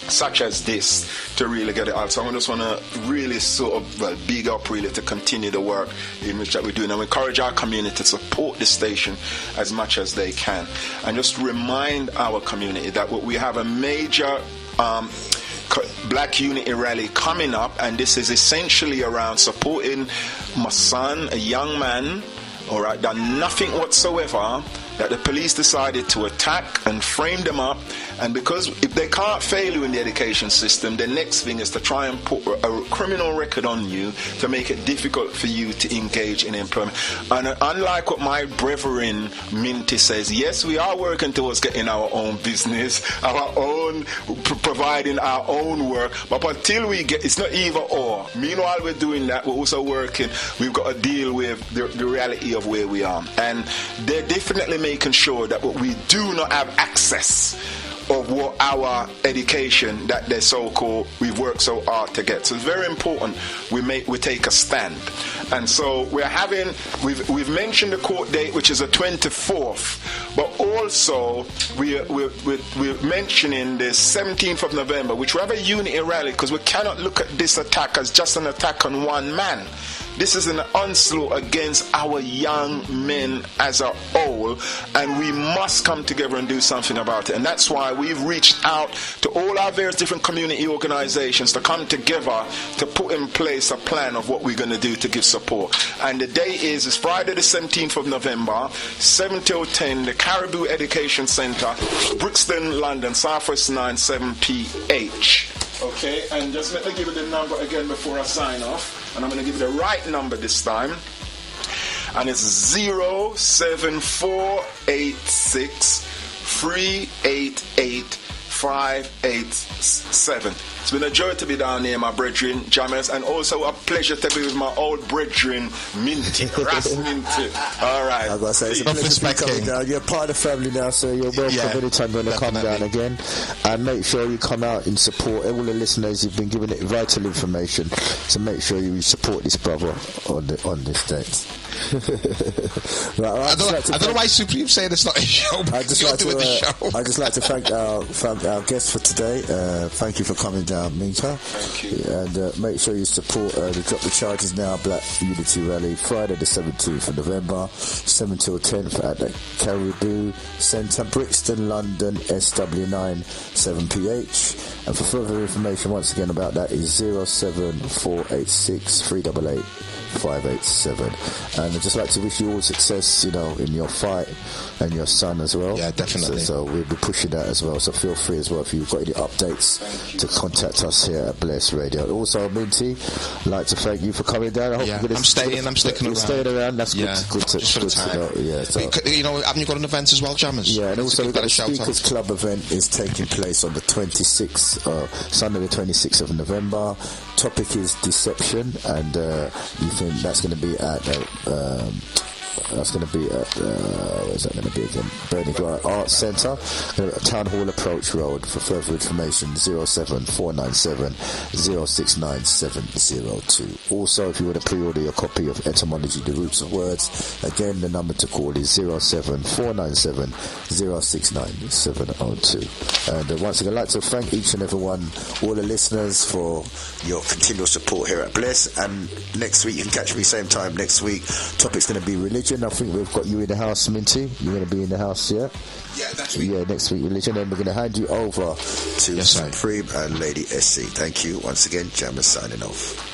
such as this to really get it out. So I just want to really sort of big up really to continue the work in which that we're doing, and we encourage our community to support the station as much as they can, and just remind our community that we have a major Black Unity rally coming up, and this is essentially around supporting my son, a young man, all right, done nothing whatsoever, that the police decided to attack and frame them up. And because if they can't fail you in the education system, the next thing is to try and put a criminal record on you to make it difficult for you to engage in employment. And unlike what my brethren Minty says, yes, we are working towards getting our own business, our own providing our own work, but until we get, it's not either or. Meanwhile we're doing that, we're also working, we've got to deal with the reality of where we are, and they're definitely making sure that we do not have access of what our education that they're so-called we've worked so hard to get. So it's very important we take a stand. And so we've mentioned the court date, which is the 24th, but also we're mentioning the 17th of November, which we have a unity rally, because we cannot look at this attack as just an attack on one man. This is an onslaught against our young men as a whole, and we must come together and do something about it. And that's why we've reached out to all our various different community organizations to come together to put in place a plan of what we're going to do to give support. And the day is Friday the 17th of November, 7 till 10, the Caribou Education Centre, Brixton, London, Southwest 97PH. Okay, and just let me give you the number again before I sign off. And I'm going to give you the right number this time. And it's 07486 388 587. It's been a joy to be down here, my brethren, jammers, and also a pleasure to be with my old brethren, Minty, Ras Minty. All right. I've got to say, it's a pleasure to be coming down. You're part of the family now, so you're welcome anytime you want to come down again. And make sure you come out and support all the listeners. You've been given it vital information, so make sure you support this brother on this date. Right, I don't know why Supreme saying it's not a show. I'd just like to thank our guest for today. Thank you for coming down, Minka. Thank you. And make sure you support the Drop the Charges Now Black Unity Rally, Friday the 17th of November, 7 till 10th at the Caribou Centre, Brixton, London, SW9 7PH. And for further information, once again, about that is 07486 388 587. And I'd just like to wish you all success, in your fight, and your son as well. Yeah, definitely. So we'll be pushing that as well. So feel free as well, if you've got any updates, to contact us here at Bless Radio. Also, Minty, I'd like to thank you for coming down. I hope I'm sticking around. You're staying around. That's good to know. Yeah, so. Haven't you got an event as well, Jammers? Yeah, and also we've got a Speakers Club event is taking place on the 26th, Sunday the 26th of November. Topic is deception, and you think that's going to be at where's that going to be again? Burning Arts Centre, Town Hall Approach Road. For further information, 07497 069702. Also, if you want to pre-order your copy of Etymology, The Roots of Words, again, the number to call is 07497 069702. And once again, I'd like to thank each and every one, all the listeners, for your continual support here at Bless. And next week, you can catch me same time next week. Topic's going to be religion. I think we've got you in the house, Minty. You're going to be in the house, yeah? Yeah, next week. Yeah, next week, religion. And we're going to hand you over to Supreme and Lady SC. Thank you once again. Jammers signing off.